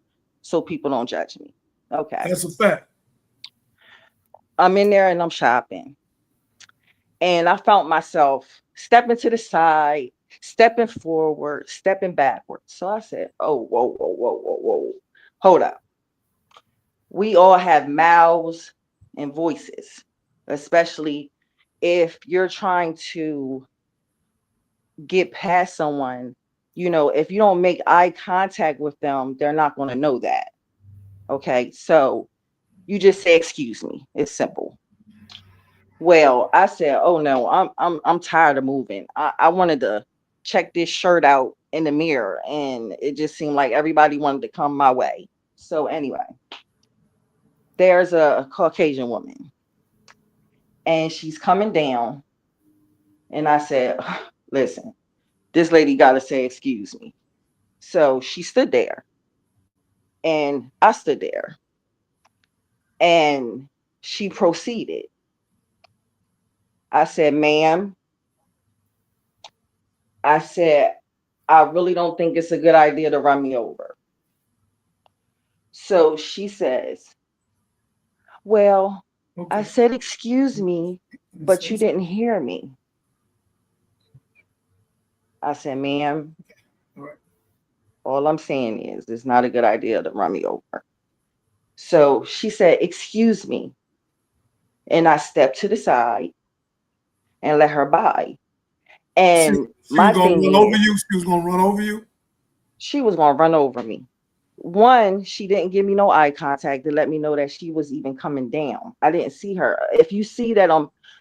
so people don't judge me. Okay. That's a fact. I'm in there and I'm shopping. And I found myself stepping to the side, stepping forward, stepping backwards. So I said, oh, whoa, whoa, whoa, whoa, whoa. Hold up. We all have mouths and voices, especially if you're trying to get past someone. If you don't make eye contact with them, they're not going to know that. Okay. So you just say, excuse me. It's simple. Well, I said, "Oh no, I'm tired of moving. I wanted to check this shirt out in the mirror, and it just seemed like everybody wanted to come my way." So anyway, there's a Caucasian woman, and she's coming down, and I said, "Listen, this lady got to say excuse me." So she stood there, and I stood there, and she proceeded. I said, "Ma'am," I said, "I really don't think it's a good idea to run me over." So she says, well, I Okay. said, excuse me, but you didn't hear me. I said, ma'am, All right. all I'm saying is it's not a good idea to run me over. So she said, excuse me. And I stepped to the side and let her by. She, And she was my gonna thing run over is, you. She was gonna run over you. she was going to run over me. One, she didn't give me no eye contact to let me know that she was even coming down. I didn't see her. If you see that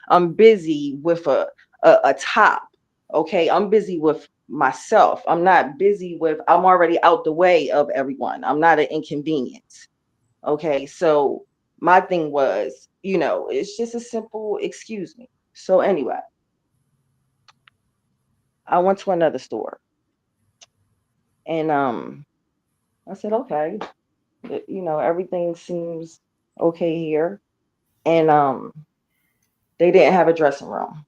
I'm busy with a top, Okay, I'm busy with myself. I'm not busy with, I'm already out the way of everyone. I'm not an inconvenience. Okay, so my thing was, it's just a simple excuse me. So anyway, I went to another store and I said, okay, everything seems okay here. And they didn't have a dressing room.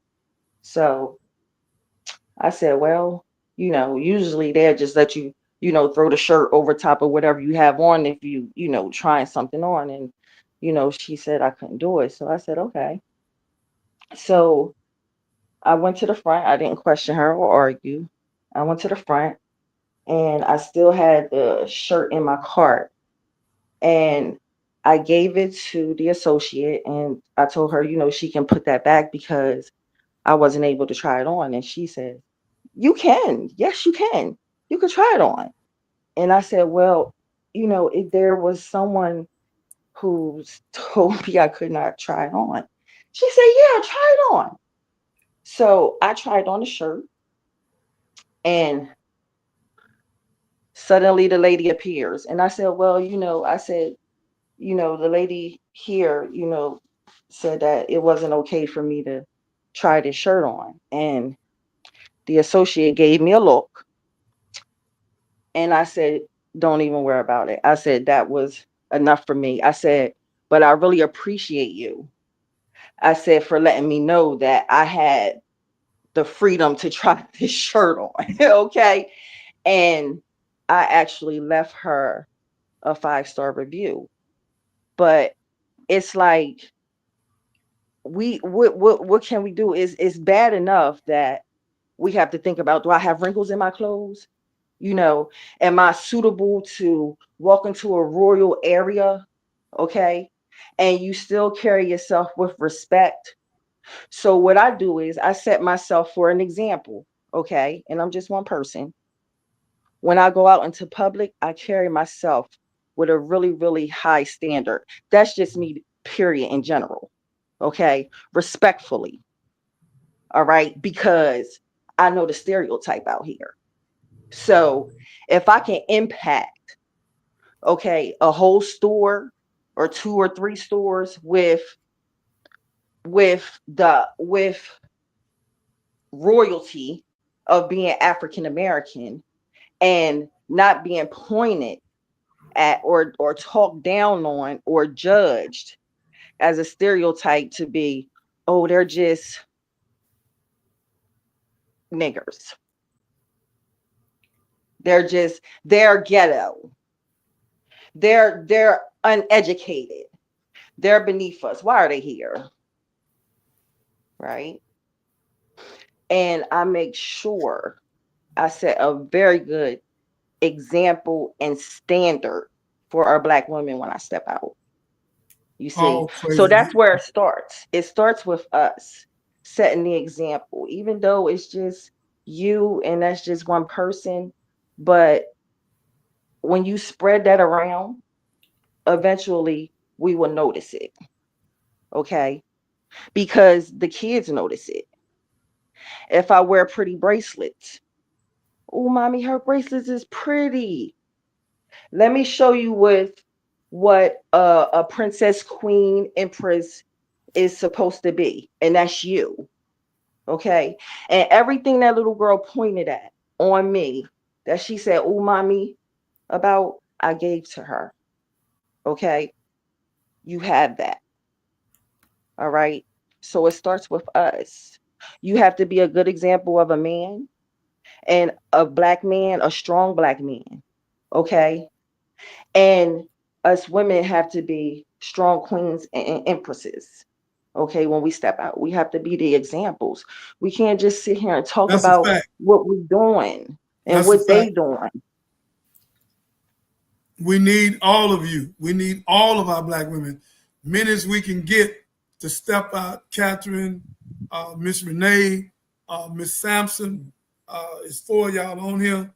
So I said, well, usually they'll just let you, throw the shirt over top of whatever you have on if trying something on. And, she said I couldn't do it. So I said, okay. So I went to the front. I didn't question her or argue. I went to the front and I still had the shirt in my cart. And I gave it to the associate and I told her, she can put that back because I wasn't able to try it on. And she said, you can. Yes, you can. You could try it on. And I said, well, if there was someone who's told me I could not try it on. She said, yeah, try it on. So I tried on the shirt and suddenly the lady appears. And I said, well, the lady here, said that it wasn't okay for me to try this shirt on. And the associate gave me a look and I said, don't even worry about it. I said, that was enough for me. I said, but I really appreciate you. I said, for letting me know that I had the freedom to try this shirt on. Okay. And I actually left her a 5-star review. But it's like, what can we do? Is it's bad enough that we have to think about, do I have wrinkles in my clothes? Am I suitable to walk into a royal area? Okay. And you still carry yourself with respect. So what I do is I set myself for an example. Okay. And I'm just one person. When I go out into public, I carry myself with a really, really high standard. That's just me, period, in general. Okay. Respectfully. All right. Because I know the stereotype out here. So if I can impact, okay, a whole store or 2 or 3 stores with royalty of being African American and not being pointed at or talked down on or judged as a stereotype to be, oh, they're just niggers. They're ghetto. They're uneducated. They're beneath us. Why are they here? Right? And I make sure I set a very good example and standard for our Black women when I step out. You see, All so praises. that's where it starts. It starts with us setting the example, even though it's just you and that's just one person. But when you spread that around, eventually we will notice it. Okay. Because the kids notice it. If I wear pretty bracelets, oh, mommy, her bracelets is pretty. Let me show you what a princess, queen, empress is supposed to be, and that's you. Okay. And everything that little girl pointed at on me that she said, oh, mommy, about, I gave to her. Okay. You have that. All right. So it starts with us. You have to be a good example of a man and a Black man, a strong Black man. Okay. And us women have to be strong queens and empresses. Okay, when we step out, we have to be the examples. We can't just sit here and talk That's a about fact. what we're doing and That's a what fact. they doing. We need all of you. We need all of our Black women. Many as we can get to step out. Catherine, Miss Renee, Miss Sampson, it's 4 of y'all on here,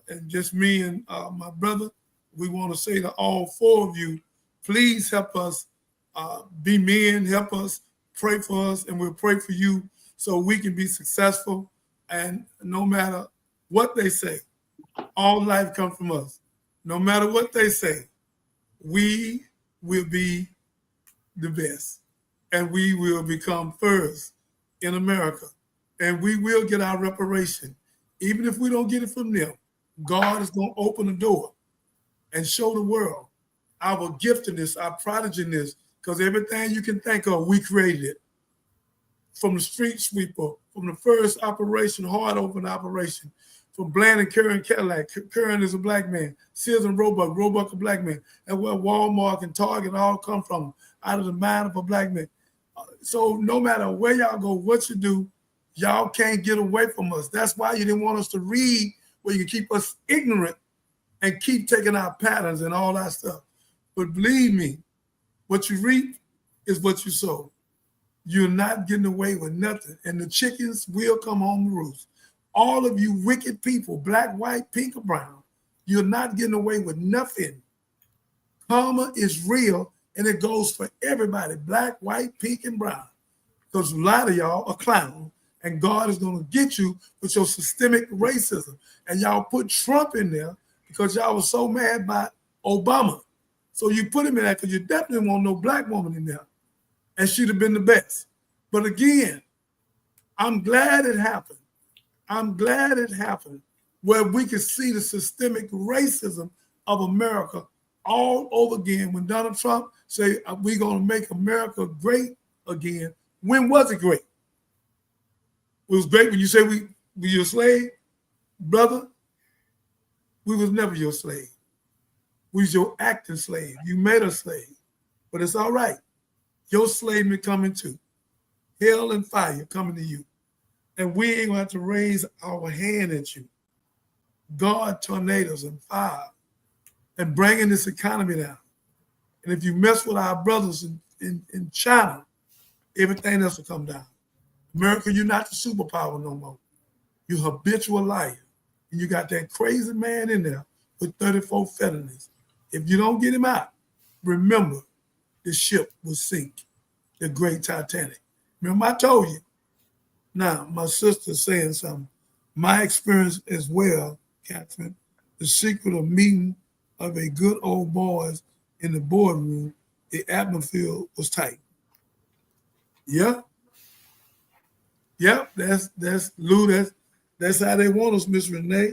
and just me and my brother. We want to say to all 4 of you, please help us be men, help us, pray for us, and we'll pray for you so we can be successful. And no matter what they say, all life comes from us. No matter what they say, we will be the best. And we will become first in America. And we will get our reparation. Even if we don't get it from them, God is going to open the door and show the world our giftedness, our prodiginess, because everything you can think of, we created it. From the street sweeper, from the first operation, hard open operation, from Bland and Curran Cadillac. Curran is a black man. Sears and Roebuck a black man. And where Walmart and Target all come from, out of the mind of a black man. So no matter where y'all go, what you do, y'all can't get away from us. That's why you didn't want us to read, where you keep us ignorant and keep taking our patterns and all that stuff. But believe me, what you reap is what you sow. You're not getting away with nothing. And the chickens will come home to roost. All of you wicked people, black, white, pink, or brown, you're not getting away with nothing. Karma is real, and it goes for everybody, black, white, pink, and brown. Because a lot of y'all are clowns, and God is going to get you with your systemic racism. And y'all put Trump in there because y'all was so mad by Obama. So you put him in there because you definitely want no black woman in there. And she'd have been the best. But again, I'm glad it happened. I'm glad it happened where we could see the systemic racism of America all over again. When Donald Trump say, we're going to make America great again. When was it great? It was great when you say we were your slave. Brother, we was never your slave. We was your acting slave. You made us slave. But it's all right. Your slave is coming too. Hell and fire coming to you. And we ain't going to have to raise our hand at you. God, tornadoes and fire and bringing this economy down. And if you mess with our brothers in China, everything else will come down. America, you're not the superpower no more. You're habitual liar. And you got that crazy man in there with 34 felonies. If you don't get him out, remember, the ship will sink, the great Titanic. Remember, I told you. Now, my sister's saying something. My experience as well, Catherine, the secret of meeting of a good old boys in the boardroom, the atmosphere was tight. Yeah. Yep, that's Lou. That's how they want us, Miss Renee.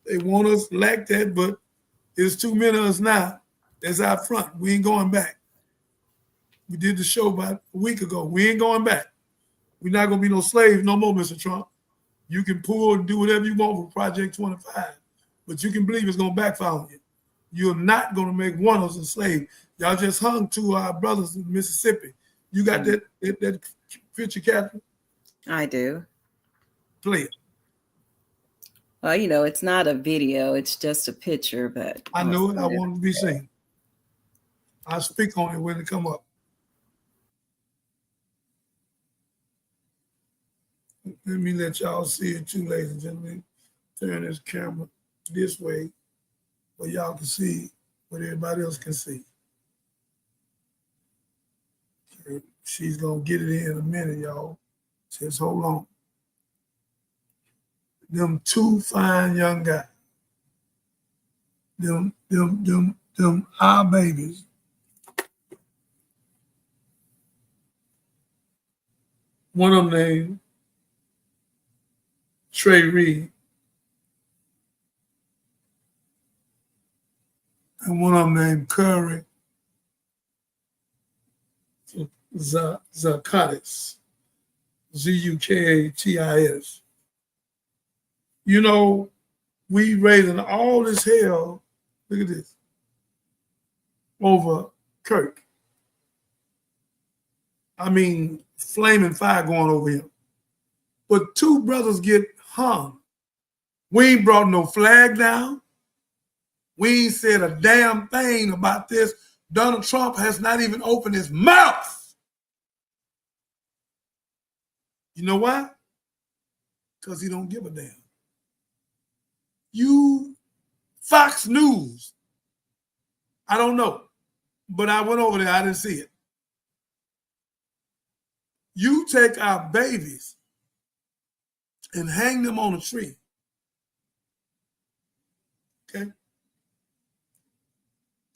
They want us like that, but there's too many of us now. That's out front. We ain't going back. We did the show about a week ago. We ain't going back. We're not gonna be no slaves no more, Mr. Trump. You can pull and do whatever you want for Project 25, but you can believe it's gonna backfire on you. You're not gonna make one of us a slave. Y'all just hung two of our brothers in Mississippi. You got that picture, Catherine? I do. Play it. Well, it's not a video, it's just a picture, but I know it. I want it to be seen. I'll speak on it when it come up. Let me let y'all see it too, ladies and gentlemen. Turn this camera this way where y'all can see what everybody else can see. Okay. She's gonna get it in a minute, y'all. Just hold on. Them two fine young guys. Them our babies. One of them named Trey Reed. And one of them named Curry Zukatis. Zukatis. We raising all this hell, look at this, over Kirk. I mean, flaming fire going over him. But two brothers get hung. We ain't brought no flag down. We ain't said a damn thing about this. Donald Trump has not even opened his mouth. You know why? Because he don't give a damn. You, Fox News, I don't know, but I went over there, I didn't see it. You take our babies and hang them on a tree. Okay?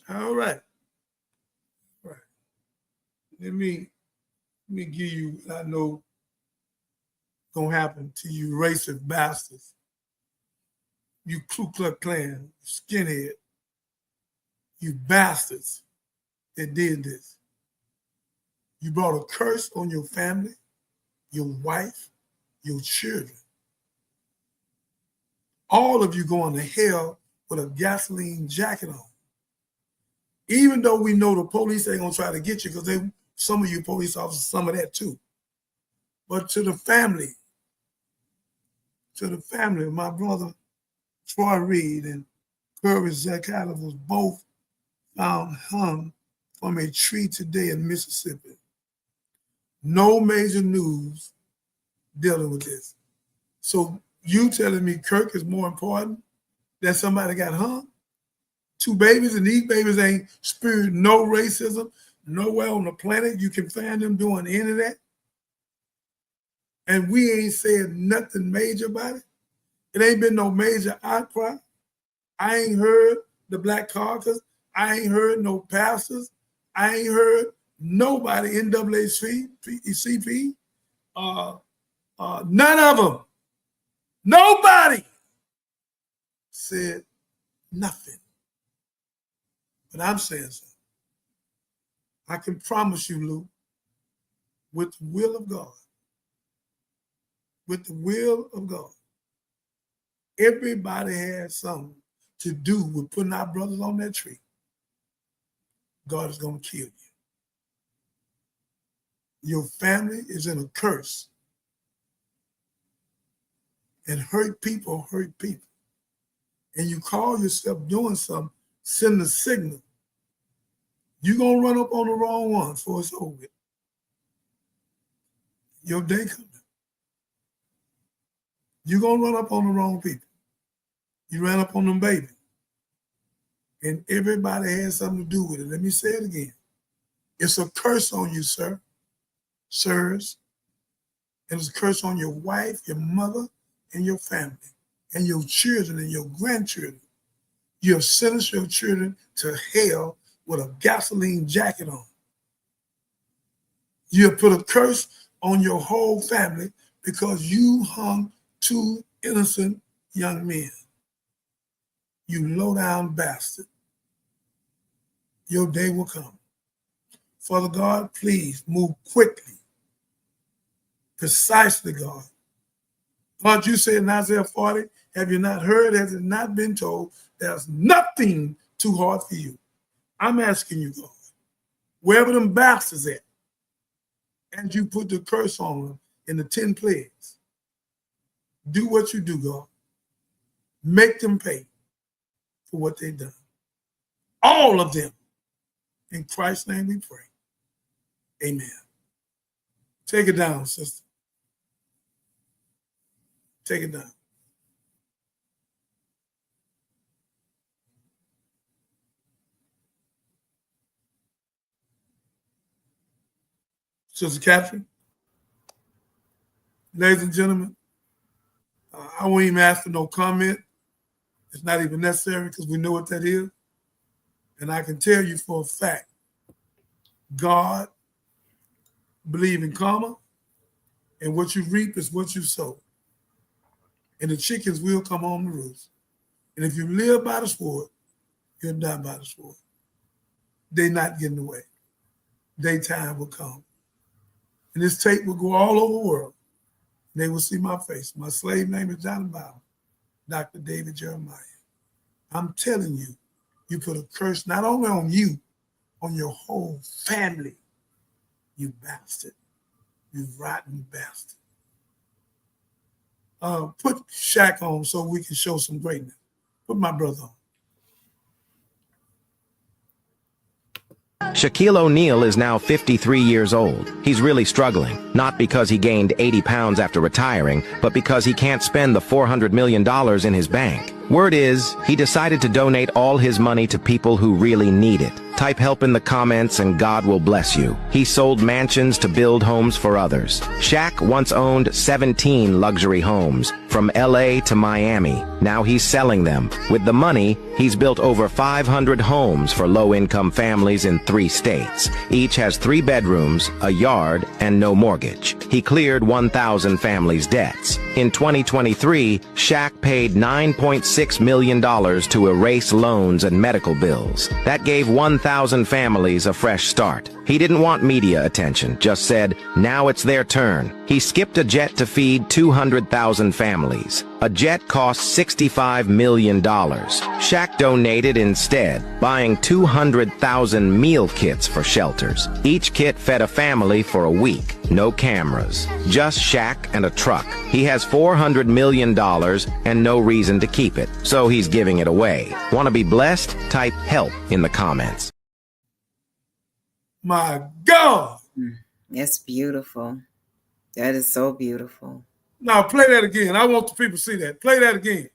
All right. All right. Let me give you what I know gonna happen to you racist bastards. You Ku Klux Klan, skinhead, you bastards that did this. You brought a curse on your family, your wife, your children. All of you going to hell with a gasoline jacket on. Even though we know the police ain't gonna try to get you, because some of you police officers, some of that too. But to the family of my brother Troy Reed and Curry Zachariah was both found hung from a tree today in Mississippi. No major news dealing with this. So you telling me Kirk is more important than somebody got hung? 2 babies, and these babies ain't experienced no racism nowhere on the planet. You can find them doing any of that. And we ain't said nothing major about it. It ain't been no major outcry. I ain't heard the Black Caucus. I ain't heard no pastors. I ain't heard nobody, NAACP, none of them. Nobody said nothing. But I'm saying something. I can promise you, Lou, with the will of God, everybody has something to do with putting our brothers on that tree. God is going to kill you. Your family is in a curse. And hurt people. And you call yourself doing something, send a signal. You're going to run up on the wrong one before it's over with. Your day coming. You're going to run up on the wrong people. You ran up on them babies. And everybody has something to do with it. Let me say it again. It's a curse on you, sirs. And it's a curse on your wife, your mother, and your family, and your children and your grandchildren. You have sentenced your children to hell with a gasoline jacket on. You have put a curse on your whole family because you hung 2 innocent young men. You low-down bastard. Your day will come. Father God, please move quickly, precisely, God. God, you said in Isaiah 40, have you not heard, has it not been told, there's nothing too hard for you. I'm asking you, God, wherever them bastards at, and you put the curse on them in the 10 plagues, do what you do, God. Make them pay for what they've done. All of them. In Christ's name we pray. Amen. Take it down, sister. Take it down. Sister Catherine, ladies and gentlemen, I won't even ask for no comment. It's not even necessary because we know what that is. And I can tell you for a fact, God believes in karma, and what you reap is what you sow. And the chickens will come home to roost. And if you live by the sword, you'll die by the sword. They're not getting away. Daytime will come. And this tape will go all over the world. They will see my face. My slave name is Johnny Bauer, Dr. David Jeremiah. I'm telling you, you put a curse not only on you, on your whole family, you bastard. You rotten bastard. Put Shaq on so we can show some greatness. Put my brother on. Shaquille O'Neal is now 53 years old. He's really struggling, not because he gained 80 pounds after retiring, but because he can't spend the $400 million in his bank. Word is, he decided to donate all his money to people who really need it. Type help in the comments and God will bless you. He sold mansions to build homes for others. Shaq once owned 17 luxury homes, from LA to Miami. Now he's selling them. With the money, he's built over 500 homes for low-income families in 3 states. Each has 3 bedrooms, a yard, and no mortgage. He cleared 1,000 families' debts. In 2023, Shaq paid $9.6 million to erase loans and medical bills. That gave 1,000 families a fresh start. He didn't want media attention, just said, now it's their turn. He skipped a jet to feed 200,000 families. A jet cost $65 million. Shaq donated instead, buying 200,000 meal kits for shelters. Each kit fed a family for a week. No cameras, just Shaq and a truck. He has $400 million and no reason to keep it, so he's giving it away. Want to be blessed? Type help in the comments. My God. That's beautiful. That is so beautiful. Now play that again. I want the people to see that. Play that again.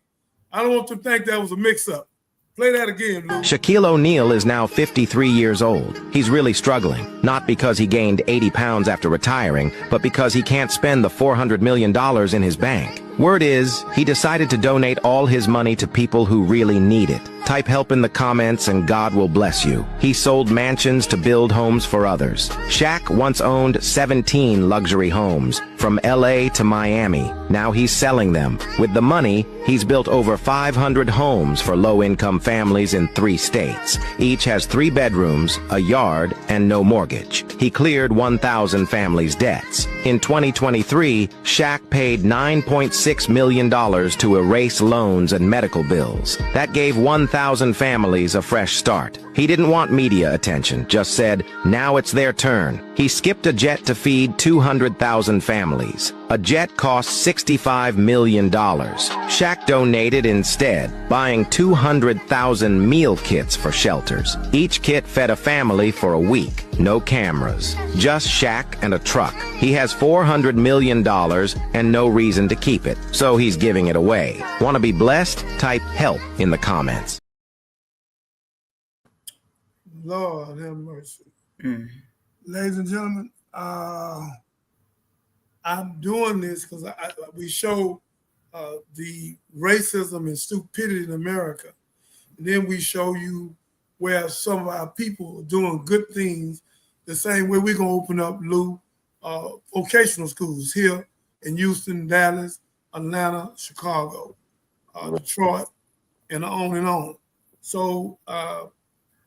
I don't want them to think that was a mix-up. Play that again, Lou. Shaquille O'Neal is now 53 years old. He's really struggling, not because he gained 80 pounds after retiring, but because he can't spend the $400 million in his bank. Word is, he decided to donate all his money to people who really need it. Type help in the comments and God will bless you. He sold mansions to build homes for others. Shaq once owned 17 luxury homes, from LA to Miami. Now he's selling them. With the money, he's built over 500 homes for low-income families in 3 states. Each has 3 bedrooms, a yard, and no mortgage. He cleared 1,000 families' debts. In 2023, Shaq paid $9.6 million to erase loans and medical bills. That gave 1,000 families a fresh start. He didn't want media attention, just said, now it's their turn. He skipped a jet to feed 200,000 families. A jet cost $65 million. Shaq donated instead, buying 200,000 meal kits for shelters. Each kit fed a family for a week. No cameras, just Shaq and a truck. He has $400 million and no reason to keep it, so he's giving it away. Want to be blessed? Type help in the comments. Lord have mercy. Ladies and gentlemen, I'm doing this because we show the racism and stupidity in America. And then we show you where some of our people are doing good things the same way we're going to open up, Lou, vocational schools here in Houston, Dallas, Atlanta, Chicago, Detroit, and on and on. So,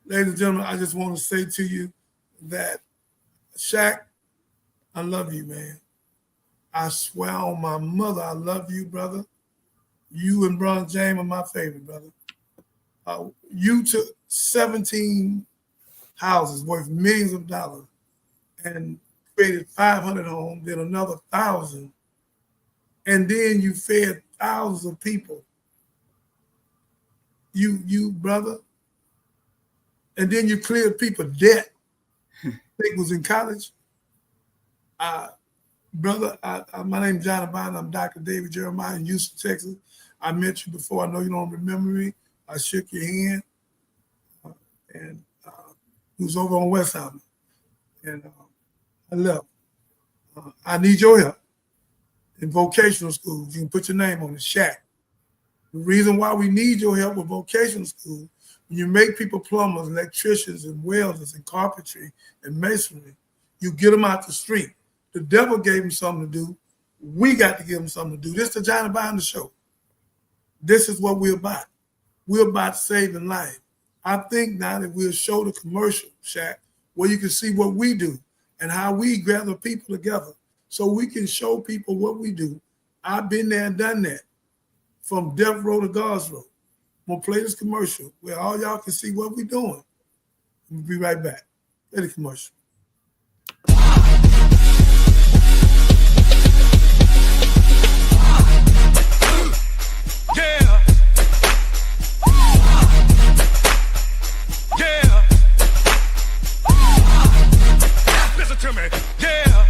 ladies and gentlemen, I just want to say to you that, Shaq, I love you, man. I swear on my mother, I love you, brother. You and Brother James are my favorite, brother. You took 17 houses worth millions of dollars and created 500 homes, then another 1,000, and then you fed thousands of people. You brother, and then you cleared people debt. I think was in college. Brother, my name's Johnny Bond. I'm Dr. David Jeremiah in Houston, Texas. I met you before. I know you don't remember me. I shook your hand, and he was over on West Island, and I left. I need your help in vocational schools. You can put your name on it, Shaq. The reason why we need your help with vocational schools, when you make people plumbers, electricians, and welders, and carpentry, and masonry, you get them out the street. The devil gave them something to do. We got to give them something to do. This is the Johnny Binder Show. This is what we're about. We're about saving life. I think now that we'll show the commercial, Shaq, where you can see what we do and how we gather people together so we can show people what we do. I've been there and done that from Death Row to God's Row. I'm going to play this commercial where all y'all can see what we're doing. We'll be right back. Play the commercial. Yeah. Yeah. Listen to me. Yeah.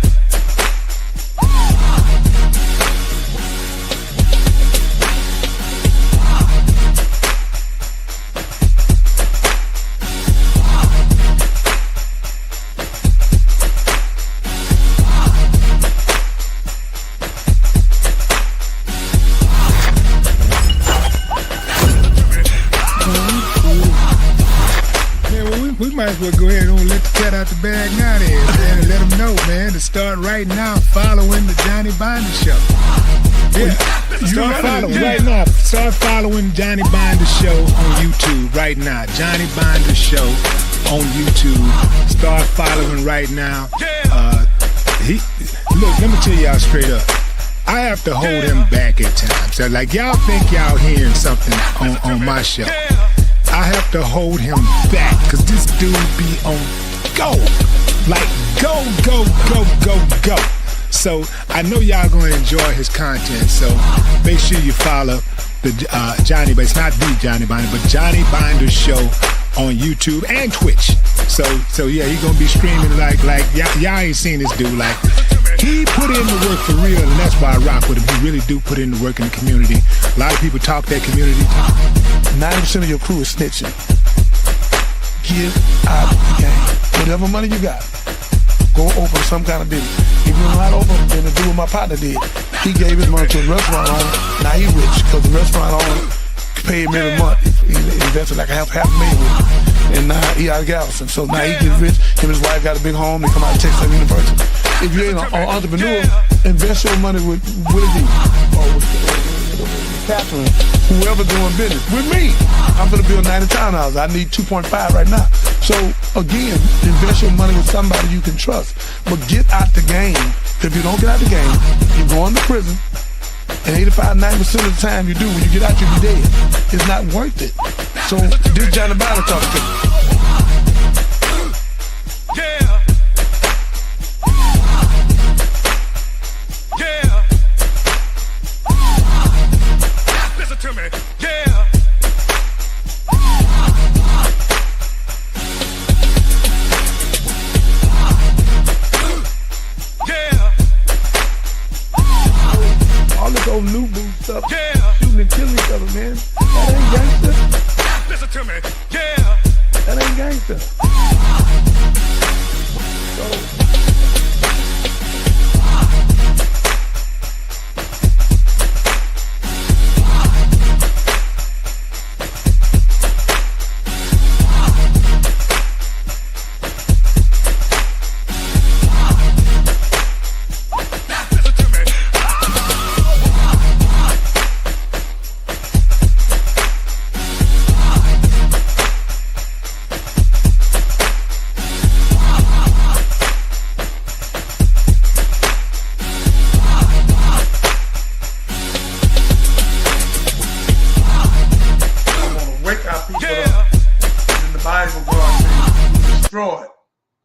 well, go ahead and let the cat out the bag now then, man. Let them know, man, to start right now following the Johnny Binder Show. Yeah, start following right now. Start following Johnny Binder Show on YouTube right now. Johnny Binder Show on YouTube. Start following right now. Look, let me tell y'all straight up. I have to hold him back at times. So, like, y'all think y'all hearing something on my show. I have to hold him back because this dude be on go. Like, go, go, go, go, go. So I know y'all gonna enjoy his content. So make sure you follow the Johnny, but it's not the Johnny Binder, but Johnny Binder Show on YouTube and Twitch. So yeah, he gonna be streaming like y'all ain't seen this dude. Like, he put in the work for real, and that's why I rock with him. He really do put in the work in the community. A lot of people talk that community talk. 90% of your crew is snitching. Get out of the game. Whatever money you got, go open some kind of business. If you're not open, then to do what my partner did. He gave his money to a restaurant owner. Now he rich because the restaurant owner paid him every month. He invested like half a million with him. And now he out of Galveston. So now he gets rich. Him and his wife got a big home. They come out of Texas University. If you ain't an entrepreneur, invest your money with Willie D. Or with Catherine, whoever doing business. With me. I'm gonna build 90 townhouses. I need 2.5 right now. So again, invest your money with somebody you can trust. But get out the game. If you don't get out the game, you go into prison. And 85-90% of the time you do, when you get out, you'll be dead. It's not worth it. So this Johnny Binder talking to you. Yeah. Yeah. Listen to me. Yeah. All this old new boo stuff, shooting and killing each other, man. That ain't gangster. Listen to me. Yeah. That ain't gangster.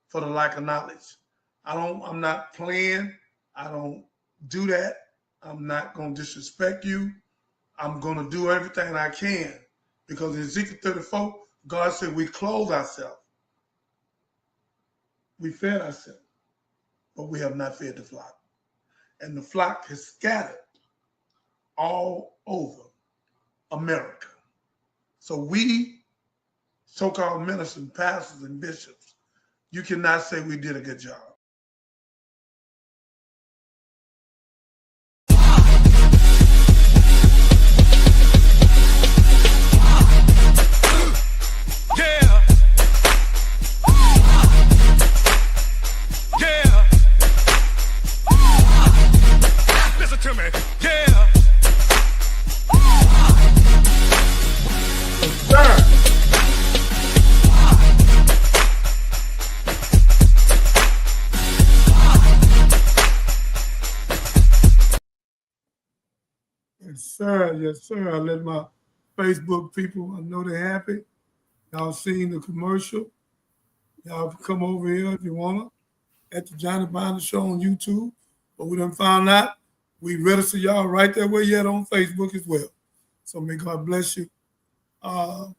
For the lack of knowledge. I'm not playing. I don't do that. I'm not going to disrespect you. I'm going to do everything I can because in Ezekiel 34, God said we clothe ourselves. We fed ourselves, but we have not fed the flock. And the flock is scattered all over America. So we, so-called ministers, pastors, and bishops, you cannot say we did a good job. Yeah. Yeah. Listen to me. Yeah. Sir. Yes, sir. I let my Facebook people, I know they're happy. Y'all seen the commercial. Y'all can come over here if you want to at the Johnny Binder Show on YouTube. But we done found out we register y'all right there where you at on Facebook as well. So may God bless you. What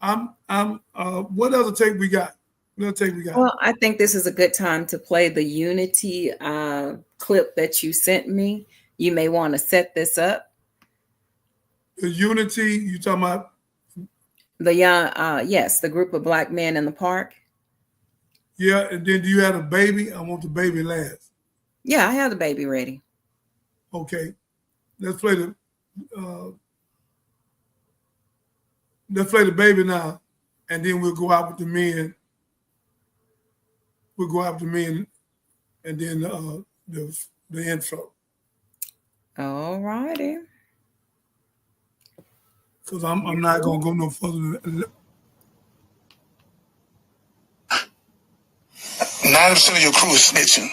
other tape we got? What other tape we got? Well, I think this is a good time to play the Unity clip that you sent me. You may want to set this up. The Unity, you talking about? The yes, the group of black men in the park. Yeah, and then do you have a baby? I want the baby last. Yeah, I have the baby ready. Okay, let's play the baby now, and then we'll go out with the men will go after me, and then the intro. All righty. Because I'm not going to go no further than 90% of your crew is snitching.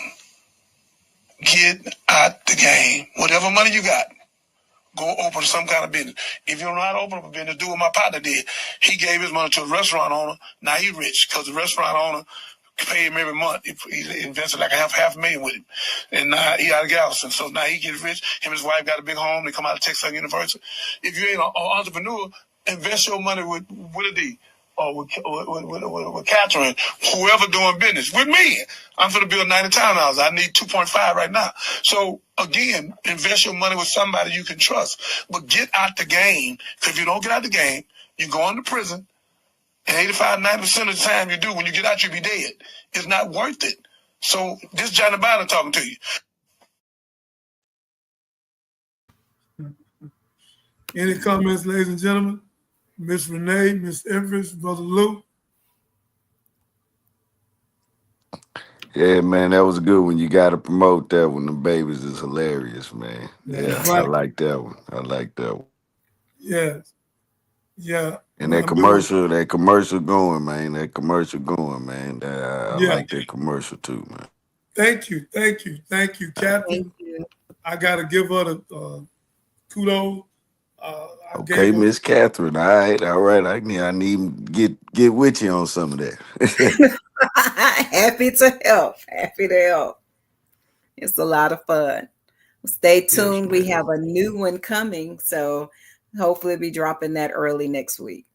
Get out the game. Whatever money you got, go open some kind of business. If you don't know how to open up a business, do what my partner did. He gave his money to a restaurant owner. Now he rich because the restaurant owner pay him every month. He invested like half $500,000 with him. And now he out of Galveston. So now he gets rich. Him and his wife got a big home. They come out of Texas University. If you ain't an entrepreneur, invest your money with Willie D. Or with Catherine, whoever doing business. With me, I'm going to build 90 townhouses. I need 2.5 right now. So, again, invest your money with somebody you can trust. But get out the game, because if you don't get out the game, you go into prison, and 85-90% of the time you do, when you get out, you'll be dead. It's not worth it. So, this Johnny Biden talking to you. Any comments, ladies and gentlemen? Miss Renee, Miss Empress, Brother Lou. Yeah, man, that was a good one. You got to promote that one. The babies is hilarious, man. Yeah, Right. I like that one. I like that one. Yes. Yeah. And that commercial going, man. That commercial going, man. I like that commercial too, man. Thank you, Captain. Thank you. I gotta give her the kudos. Okay, Miss Catherine. All right. I need to get with you on some of that. Happy to help. It's a lot of fun. Stay tuned. Yes, we have a new one coming, so hopefully be dropping that early next week.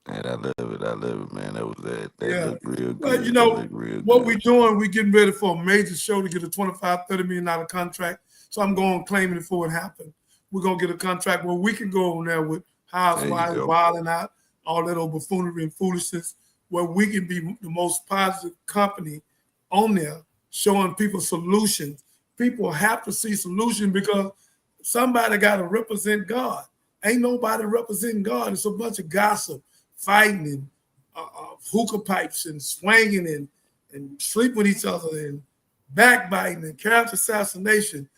Man, I love it, man. That looked real good. Well, you know, what we're doing, we're getting ready for a major show to get a $25-30 million contract. So I'm going claiming it before it happened. We're going to get a contract where we can go on there with housewives wilding out, all that old buffoonery and foolishness, where we can be the most positive company on there, showing people solutions. People have to see solutions because somebody got to represent God. Ain't nobody representing God. It's a bunch of gossip, fighting, and hookah pipes, and swinging, and sleep with each other, and backbiting, and character assassination.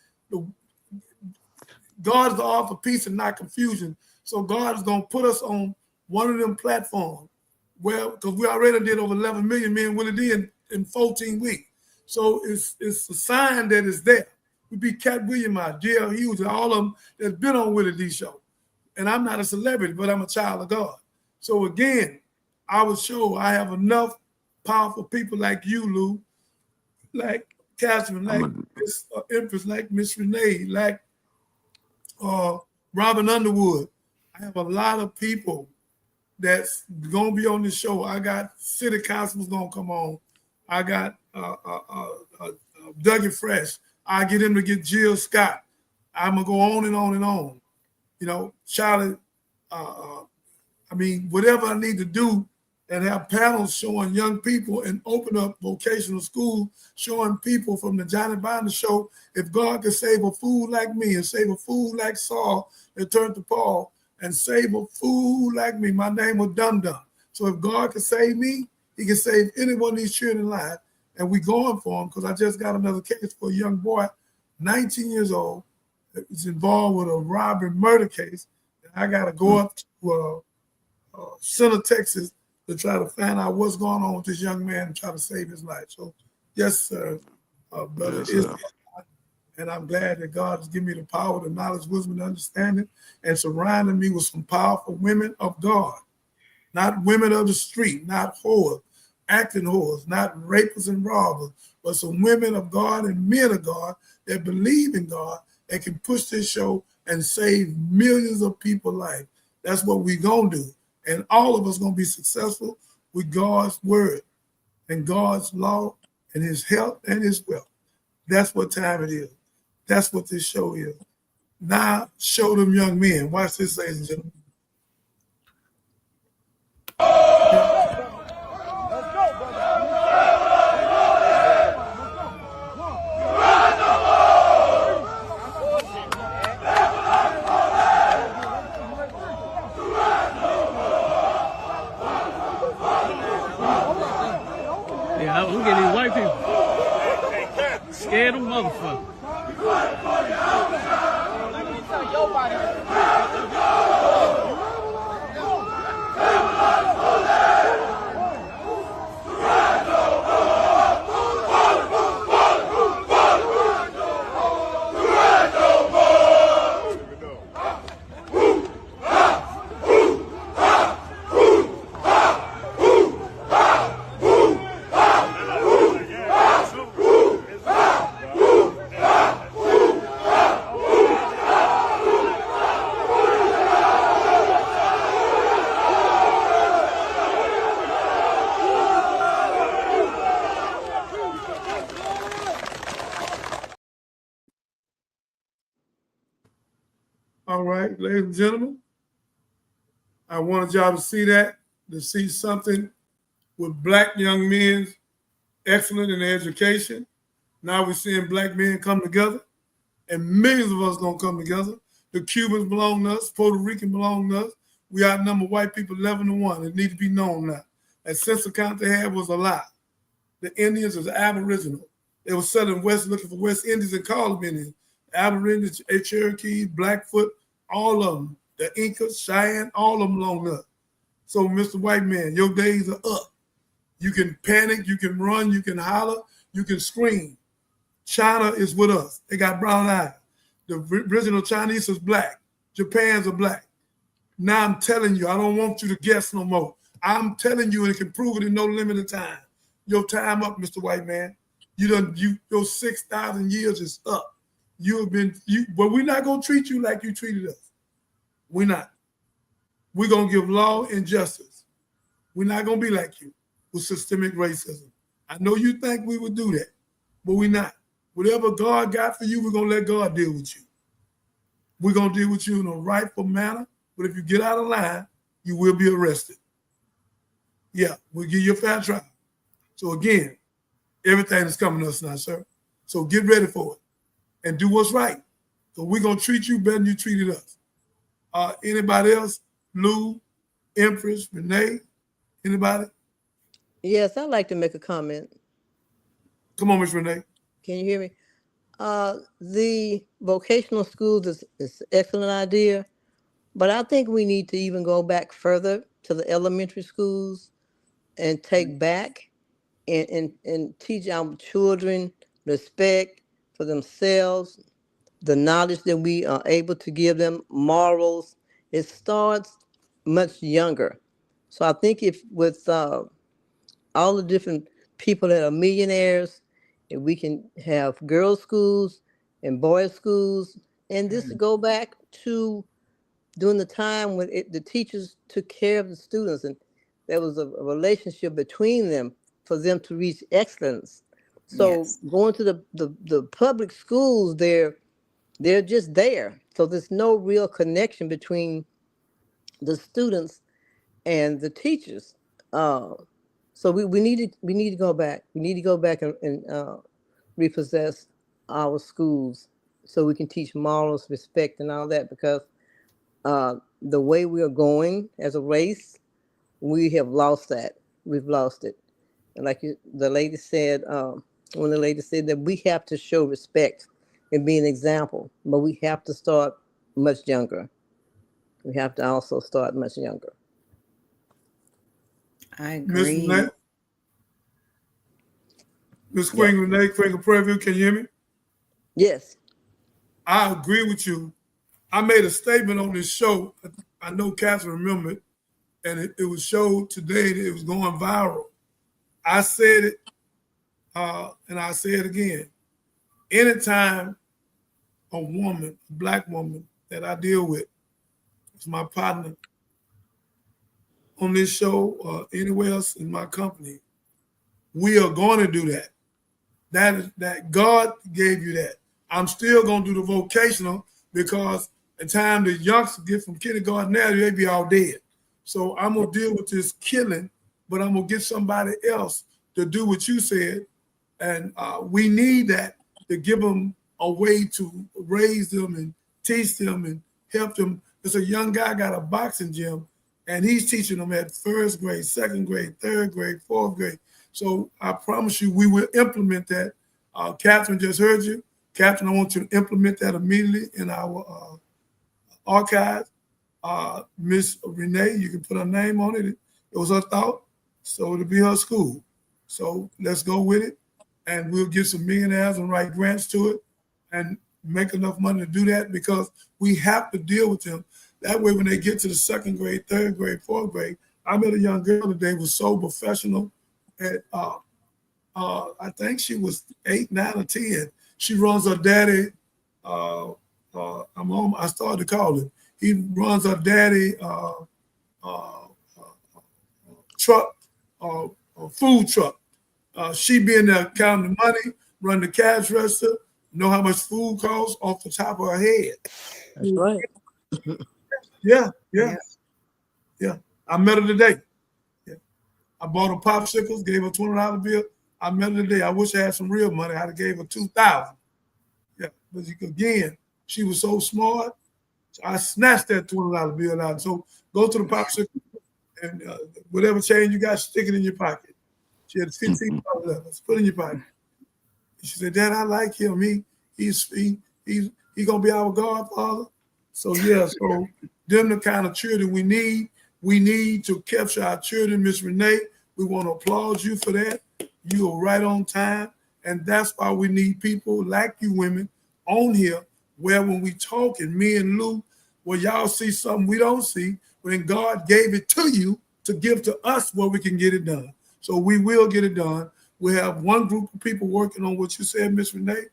God is the author of peace and not confusion. So God is going to put us on one of them platforms where, because we already did over 11 million, me and Willie D in 14 weeks. So it's a sign that it's there. We beat Cat Williams out, J.L. Hughes, and all of them that's been on Willie D show. And I'm not a celebrity, but I'm a child of God. So again, our show, I have enough powerful people like you, Lou, like Catherine, like Miss Empress, like Miss Renee, like Robin Underwood. I have a lot of people that's gonna be on this show. I got city councilors gonna come on. I got Dougie Fresh. I get him to get Jill Scott. I'm gonna go on and on and on. You know, Charlotte. Whatever I need to do, and have panels showing young people and open up vocational schools, showing people from the Johnny Biden show, if God could save a fool like me and save a fool like Saul that turned to Paul and save a fool like me, my name was Dum Dum. So if God could save me, he can save any one of these children alive. And we going for him because I just got another case for a young boy, 19 years old, that was involved with a robbery murder case. And I got to go up to Center, Texas, to try to find out what's going on with this young man and try to save his life. So, yes, sir, brother. Yes, sir. And I'm glad that God has given me the power, the knowledge, wisdom, and understanding, and surrounding me with some powerful women of God, not women of the street, not whores, acting whores, not rapists and robbers, but some women of God and men of God that believe in God and can push this show and save millions of people's life. That's what we're going to do. And all of us going to be successful with God's word and God's law and his health and his wealth. That's what time it is. That's what this show is. Now, show them young men. Watch this, ladies and gentlemen. Yeah, we'll get scared of motherfucker. All right, ladies and gentlemen, I wanted y'all to see that, to see something with black young men excellent in their education. Now we're seeing black men come together, and millions of us gonna come together. The Cubans belong to us, Puerto Rican belong to us. We outnumber white people 11-1. It needs to be known now. That census count they had was a lie. The Indians is Aboriginal. They were settled west looking for West Indians and called them Indians. Aborigines, Cherokees, Blackfoot, all of them. The Incas, Cheyenne, all of them belong to us. So, Mr. White Man, your days are up. You can panic, you can run, you can holler, you can scream. China is with us. They got brown eyes. The original Chinese is black. Japan's are black. Now I'm telling you, I don't want you to guess no more. I'm telling you, and it can prove it in no limited time. Your time up, Mr. White Man. Your 6,000 years is up. But we're not gonna treat you like you treated us. We're not. We're gonna give law and justice. We're not gonna be like you with systemic racism. I know you think we would do that, but we're not. Whatever God got for you, we're gonna let God deal with you. We're gonna deal with you in a rightful manner, but if you get out of line, you will be arrested. Yeah, we'll give you a fair trial. So again, everything is coming to us now, sir. So get ready for it and do what's right. So we're gonna treat you better than you treated us. Anybody else? Lou, Empress, Renee, anybody? Yes, I'd like to make a comment. Come on, Miss Renee. Can you hear me? The vocational schools is an excellent idea, but I think we need to even go back further to the elementary schools and take back and teach our children respect for themselves, the knowledge that we are able to give them, morals. It starts much younger. So I think if with all the different people that are millionaires, if we can have girls' schools and boys' schools, and this go back to during the time when the teachers took care of the students and there was a relationship between them for them to reach excellence. So Yes. going to the public schools, they're just there. So there's no real connection between the students and the teachers. So we need to go back. We need to go back and repossess our schools so we can teach morals, respect, and all that. Because the way we are going as a race, we have lost that. We've lost it. And like the lady said, when the lady said that we have to show respect and be an example, but we have to start much younger. We have to also start much younger. I Miss agree. Renee? Miss Queen Renee, Queen of Prairie, can you hear me? Yes. I agree with you. I made a statement on this show. I know Catherine remembered, and it was showed today that it was going viral. I said it, and I say it again. Anytime a woman, a black woman that I deal with, is my partner on this show or anywhere else in my company, we are going to do that. That God gave you that. I'm still going to do the vocational because the time the youngsters get from kindergarten now, they be all dead. So I'm going to deal with this killing, but I'm going to get somebody else to do what you said. And we need that to give them a way to raise them and teach them and help them. There's a young guy got a boxing gym, and he's teaching them at first grade, second grade, third grade, fourth grade. So I promise you, we will implement that Catherine just heard you. Catherine, I want you to implement that immediately in our archives. Miss Renee, you can put her name on it. It was her thought, so it'll be her school. So let's go with it, and we'll get some millionaires and write grants to it, and make enough money to do that, because we have to deal with them. That way, when they get to the second grade, third grade, fourth grade, I met a young girl today who was so professional at I think she was 8, 9, or 10. She runs her daddy. I'm home. I started to call him. He runs her daddy truck, food truck. She be in there counting the money, run the cash register, know how much food costs off the top of her head. That's right. Yeah. I met her today. Yeah. I bought her popsicles, gave her $20 bill. I met her today. I wish I had some real money. I'd have gave her $2,000. Yeah, but again, she was so smart. So I snatched that $20 bill out. So go to the popsicle and whatever change you got, stick it in your pocket. She had $15 left. Let's put it in your pocket. She said, "Dad, I like him. He's gonna be our godfather." So yeah, so them the kind of children we need. We need to capture our children, Miss Renee. We want to applaud you for that. You are right on time. And that's why we need people like you women on here, where when we talk, and me and Lou, where y'all see something we don't see, when God gave it to you to give to us where we can get it done. So we will get it done. We have one group of people working on what you said, Miss Renee,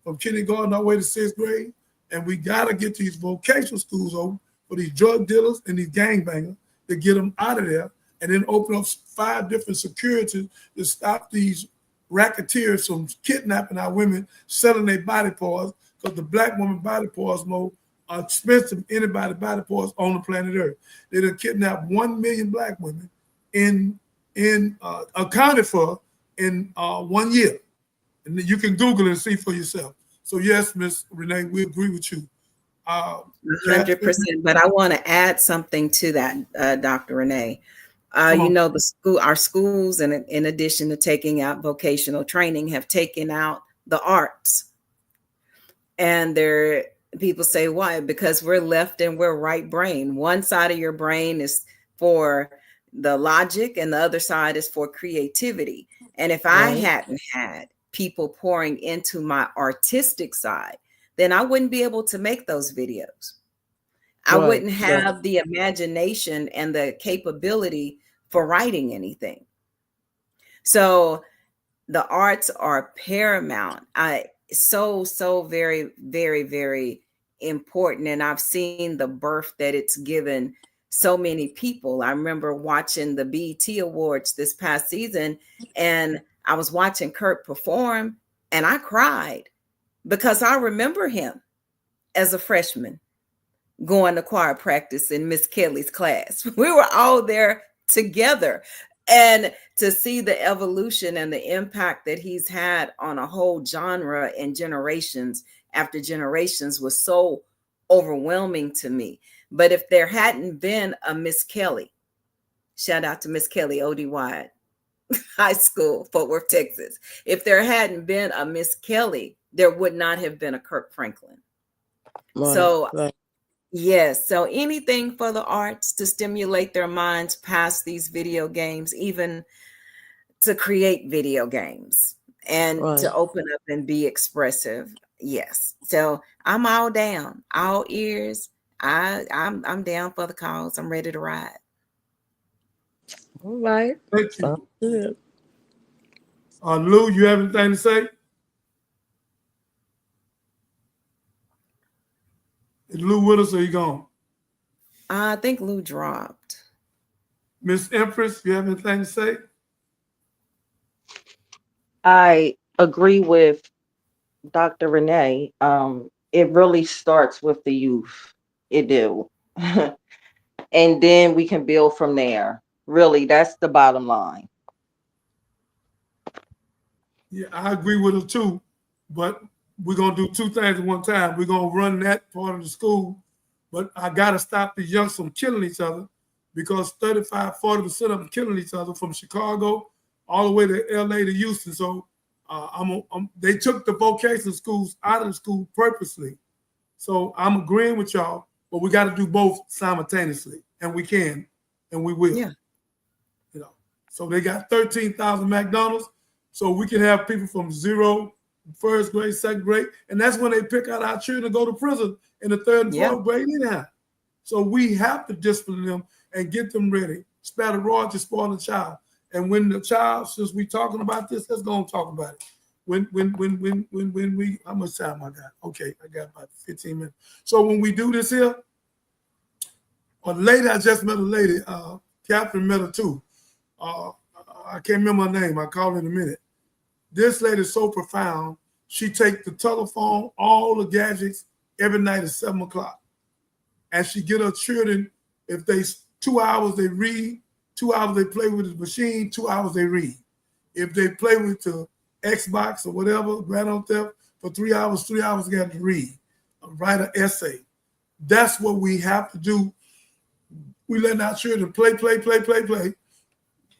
from kindergarten all the way to 6th grade. And we got to get these vocational schools open for these drug dealers and these gangbangers to get them out of there, and then open up 5 different securities to stop these racketeers from kidnapping our women, selling their body parts, because the black woman body parts more expensive than anybody's body parts on the planet Earth. They done kidnapped 1 million black women accounted for in 1 year. And you can Google it and see for yourself. So yes, Miss Renee, we agree with you. 100%. But I want to add something to that, Dr. Renee. Our schools, and in addition to taking out vocational training, have taken out the arts. And people say, why? Because we're left and we're right brain. One side of your brain is for the logic, and the other side is for creativity. And if I hadn't had people pouring into my artistic side, then I wouldn't be able to make those videos. I wouldn't have the imagination and the capability for writing anything. So the arts are paramount. So very, very, very important. And I've seen the birth that it's given so many people. I remember watching the BET Awards this past season, and I was watching Kurt perform, and I cried because I remember him as a freshman going to choir practice in Miss Kelly's class. We were all there together. And to see the evolution and the impact that he's had on a whole genre and generations after generations was so overwhelming to me. But if there hadn't been a Miss Kelly, shout out to Miss Kelly, O.D. Wyatt High School, Fort Worth, Texas. If there hadn't been a Miss Kelly, there would not have been a Kirk Franklin. Yes. So anything for the arts to stimulate their minds past these video games, even to create video games and to open up and be expressive. Yes. So I'm all down, all ears. I'm down for the cause. I'm ready to ride. All right. Thank you. Good. Lou, you have anything to say? Is Lou with us or he gone? I think Lou dropped. Miss Empress, you have anything to say? I agree with Dr. Renee. It really starts with the youth. It do. And then we can build from there. Really, that's the bottom line. Yeah, I agree with her too. But we're going to do 2 things at one time. We're going to run that part of the school, but I got to stop the youngsters from killing each other, because 35, 40% of them killing each other from Chicago all the way to LA to Houston. So They took the vocational schools out of the school purposely. So I'm agreeing with y'all, but we got to do both simultaneously, and we can, and we will. Yeah. You know, so they got 13,000 McDonald's, so we can have people from zero, first grade, second grade, and that's when they pick out our children to go to prison in the third and fourth grade anyhow. So we have to discipline them and get them ready. Spare the rod to spoil the child. And when the child, since we talking about this, let's go and talk about it. When we, how much time I got? Okay, I got about 15 minutes. So when we do this here, a lady, I just met a lady, Catherine met her too. I can't remember her name. I'll call her in a minute. This lady is so profound. She take the telephone, all the gadgets, every night at 7 o'clock. And she get her children, if they 2 hours they read, 2 hours they play with the machine, 2 hours they read. If they play with the Xbox or whatever, Grand Theft, for 3 hours they got to read, write an essay. That's what we have to do. We let our children play.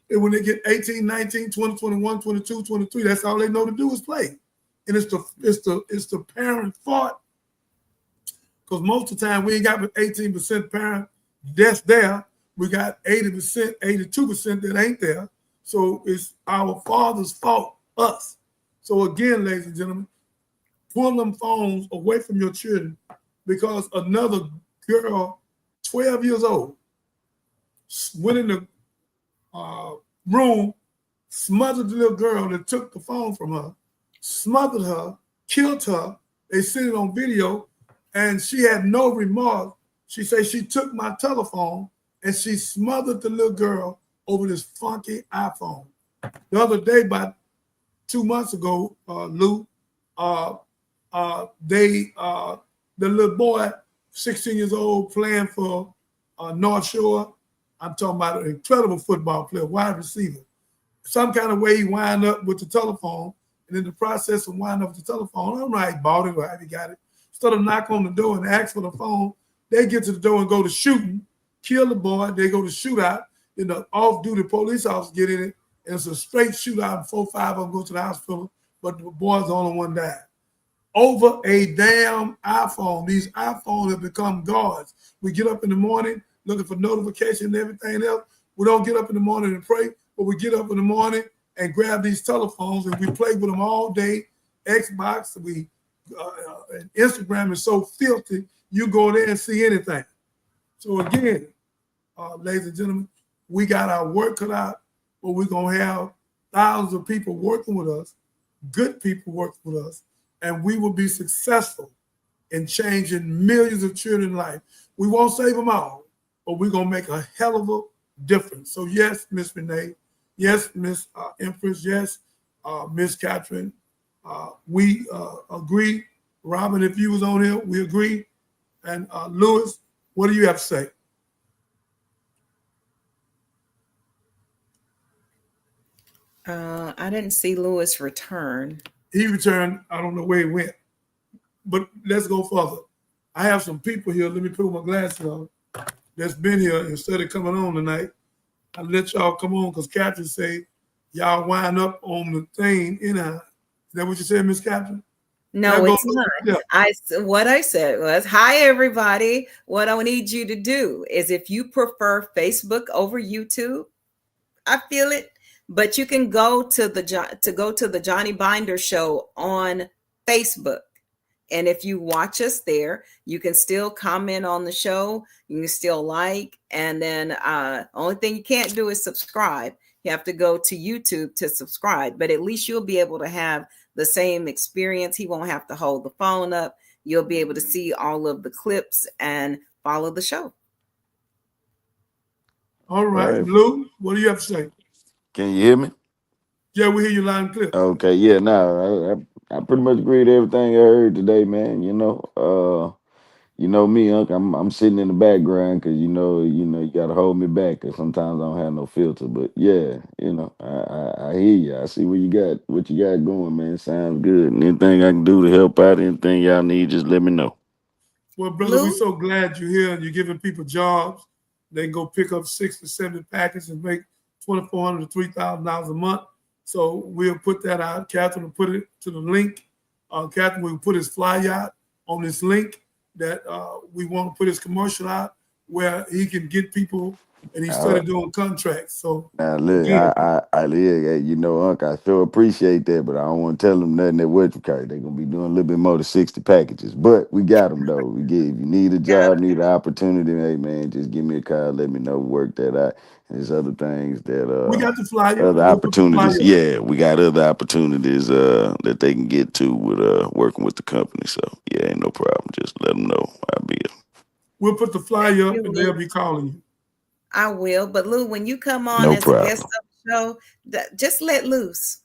And when they get 18, 19, 20, 21, 22, 23, that's all they know to do is play. And it's the parent fault. Because most of the time we ain't got 18% parent that's there. We got 80%, 82% that ain't there. So it's our father's fault, us. So again, ladies and gentlemen, pull them phones away from your children, because another girl, 12 years old, went in the room, smothered the little girl that took the phone from her, smothered her, killed her. They seen it on video, and she had no remorse. She said she took my telephone and she smothered the little girl over this funky iPhone. The other day, about 2 months ago, Lou, the little boy, 16 years old, playing for North Shore. I'm talking about an incredible football player, wide receiver. Some kind of way he wind up with the telephone, and in the process of winding up with the telephone, I don't know how he bought it or how he got it. Instead of knock on the door and ask for the phone, they get to the door and go to shooting, kill the boy. They go to shootout. Then the off-duty police officers get in it, and it's a straight shootout, and 4 or 5 of them go to the hospital, but the boy's the only one died. Over a damn iPhone. These iPhones have become gods. We get up in the morning looking for notification and everything else. We don't get up in the morning and pray, but we get up in the morning and grab these telephones and we play with them all day. Xbox, and Instagram is so filthy, you go there and see anything. So again, ladies and gentlemen, we got our work cut out, but we're going to have thousands of people working with us, good people working with us, and we will be successful in changing millions of children's lives. We won't save them all, but we're going to make a hell of a difference. So yes, Miss Renee, yes, Miss Empress, yes, Miss Catherine, we agree. Robin, if you was on here, we agree. And Lewis, what do you have to say? I didn't see Lewis return. He returned. I don't know where he went. But let's go further. I have some people here. Let me put my glasses on. That's been here instead of coming on tonight. I let y'all come on because Catherine say y'all wind up on the thing anyhow. Is that what you said, Miss Catherine? No, it's not. What I said was, hi, everybody. What I need you to do is, if you prefer Facebook over YouTube, I feel it, but you can go to the Johnny Binder Show on Facebook. And if you watch us there, you can still comment on the show. You can still like. And then only thing you can't do is subscribe. You have to go to YouTube to subscribe. But at least you'll be able to have the same experience. He won't have to hold the phone up. You'll be able to see all of the clips and follow the show. All right. Lou, what do you have to say? Can you hear me? Yeah, we hear you loud and clear. Okay, yeah, I pretty much agree with everything I heard today, man. You know me, Unc. I'm sitting in the background because you gotta hold me back because sometimes I don't have no filter. But yeah, I hear you. I see what you got going, man. Sounds good. And anything I can do to help out, anything y'all need, just let me know. Well, brother, we're so glad you're here and you're giving people jobs. They can go pick up 6 to 7 packets and make $2,400 to $3,000 a month. So we'll put that out. Catherine will put it to the link. Catherine will put his flyer out on this link that we want to put his commercial out where he can get people and he All right. started doing contracts. So Now look, again, look, you know, Unc, I sure appreciate that, but I don't want to tell them nothing that what you carry. They're gonna be doing a little bit more than 60 packages. But we got them though. We get if you need a Got job, need an opportunity, hey man, just give me a call, let me know, work that out. And there's other things that we got the flyer. other We'll put the opportunities. flyer up. Yeah, we got other opportunities that they can get to with working with the company. So yeah, ain't no problem. Just let them know I'll be here. We'll put the Thank flyer up you, and they'll Lou. be calling you. I will. But Lou, when you come on No as a guest problem. of the show, just let loose.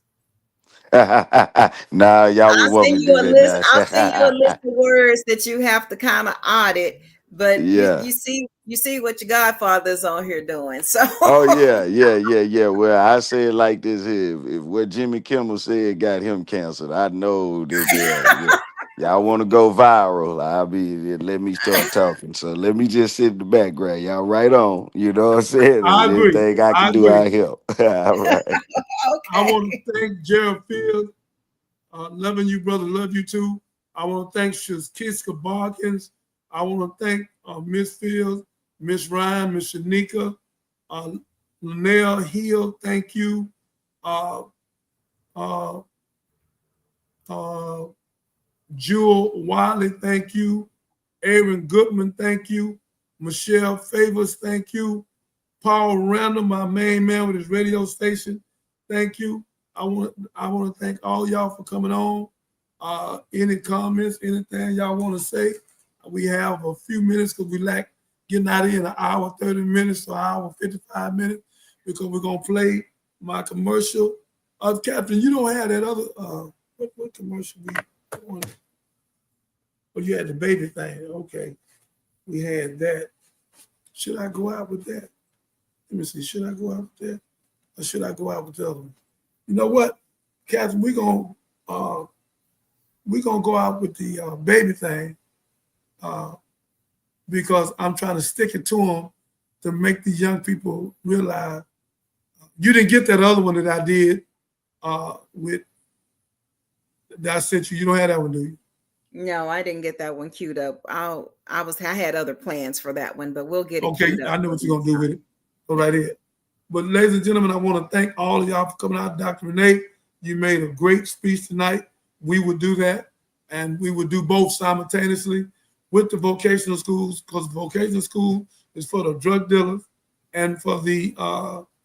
Nah, y'all would want me to do that I'll send you a now. list of words that you have to kind of audit. But Yeah. you see what your godfather's on here doing. So Oh yeah. Well, I say it like this here: if what Jimmy Kimmel said got him canceled, I know that y'all want to go viral. I'll be let me start talking. So let me just sit in the background. Y'all right on. You know what I'm saying? I And agree. anything I I can do, agree. I help. All right. I okay. want to thank Gerald Field. Loving you, brother. Love you too. I want to thank Kiska Barkins. I want to thank Miss Fields, Miss Ryan, Miss Shanika, uh, Linnell Hill. Thank you. Uh, uh, uh, Jewel Wiley. Thank you. Aaron Goodman. Thank you. Michelle Favors. Thank you. Paul Randall, my main man with his radio station. Thank you. I want to thank all y'all for coming on. Any comments, anything y'all want to say? We have a few minutes because we lack getting out of here in an hour, 30 minutes, or hour, 55 minutes, because we're gonna play my commercial. Captain, you don't have that other what commercial we wanted? Well, you had the baby thing. Okay. We had that. Should I go out with that? Let me see. Should I go out with that? Or should I go out with the other one? You know what, Catherine, we're gonna go out with the baby thing because I'm trying to stick it to them to make the young people realize you didn't get that other one that I did with that I sent you. You don't have that one, do you? No, I didn't get that one queued up. I had other plans for that one, but we'll get it Okay, queued up I know for what you're gonna next do time. with it. Go right ahead. But ladies and gentlemen, I want to thank all of y'all for coming out. Dr. Renee, you made a great speech tonight. We would do that, and we would do both simultaneously with the vocational schools, because the vocational school is for the drug dealers and for the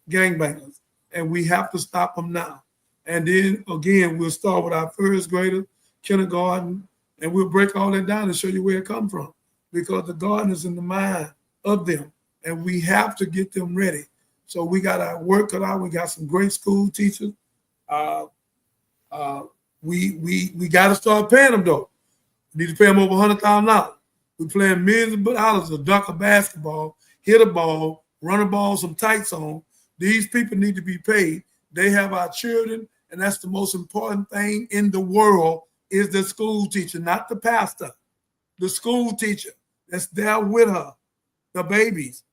gangbangers, and we have to stop them now. And then again, we'll start with our first grader, kindergarten, and we'll break all that down and show you where it comes from, because the garden is in the mind of them, and we have to get them ready. So we got our work cut out. We got some great school teachers. Uh, we got to start paying them though. We need to pay them over $100,000. We're playing millions of dollars to dunk a basketball, hit a ball, run a ball, some tights on. These people need to be paid. They have our children, and that's the most important thing in the world is the school teacher, not the pastor. The school teacher that's there with her, the babies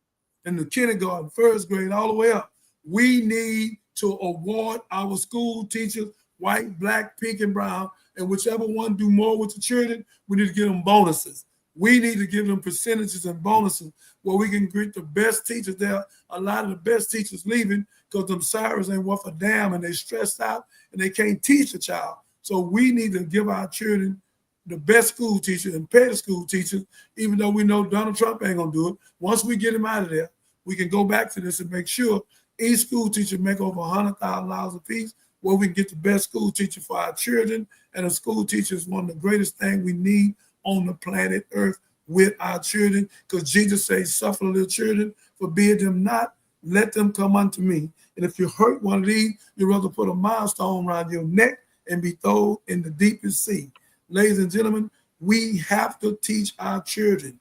in the kindergarten, first grade, all the way up. We need to award our school teachers, white, black, pink, and brown, and whichever one do more with the children, we need to give them bonuses. We need to give them percentages and bonuses where we can get the best teachers there. A lot of the best teachers leaving because them sirens ain't worth a damn and they stressed out and they can't teach a child. So we need to give our children the best school teachers and pay the school teachers, even though we know Donald Trump ain't gonna do it. Once we get him out of there, we can go back to this and make sure each school teacher make over $100,000 a piece, where we can get the best school teacher for our children. And a school teacher is one of the greatest things we need on the planet Earth with our children, because Jesus says, "Suffer little children, forbid them not, let them come unto me." And if you hurt one of these, you'd rather put a milestone around your neck and be thrown in the deepest sea. Ladies and gentlemen, we have to teach our children.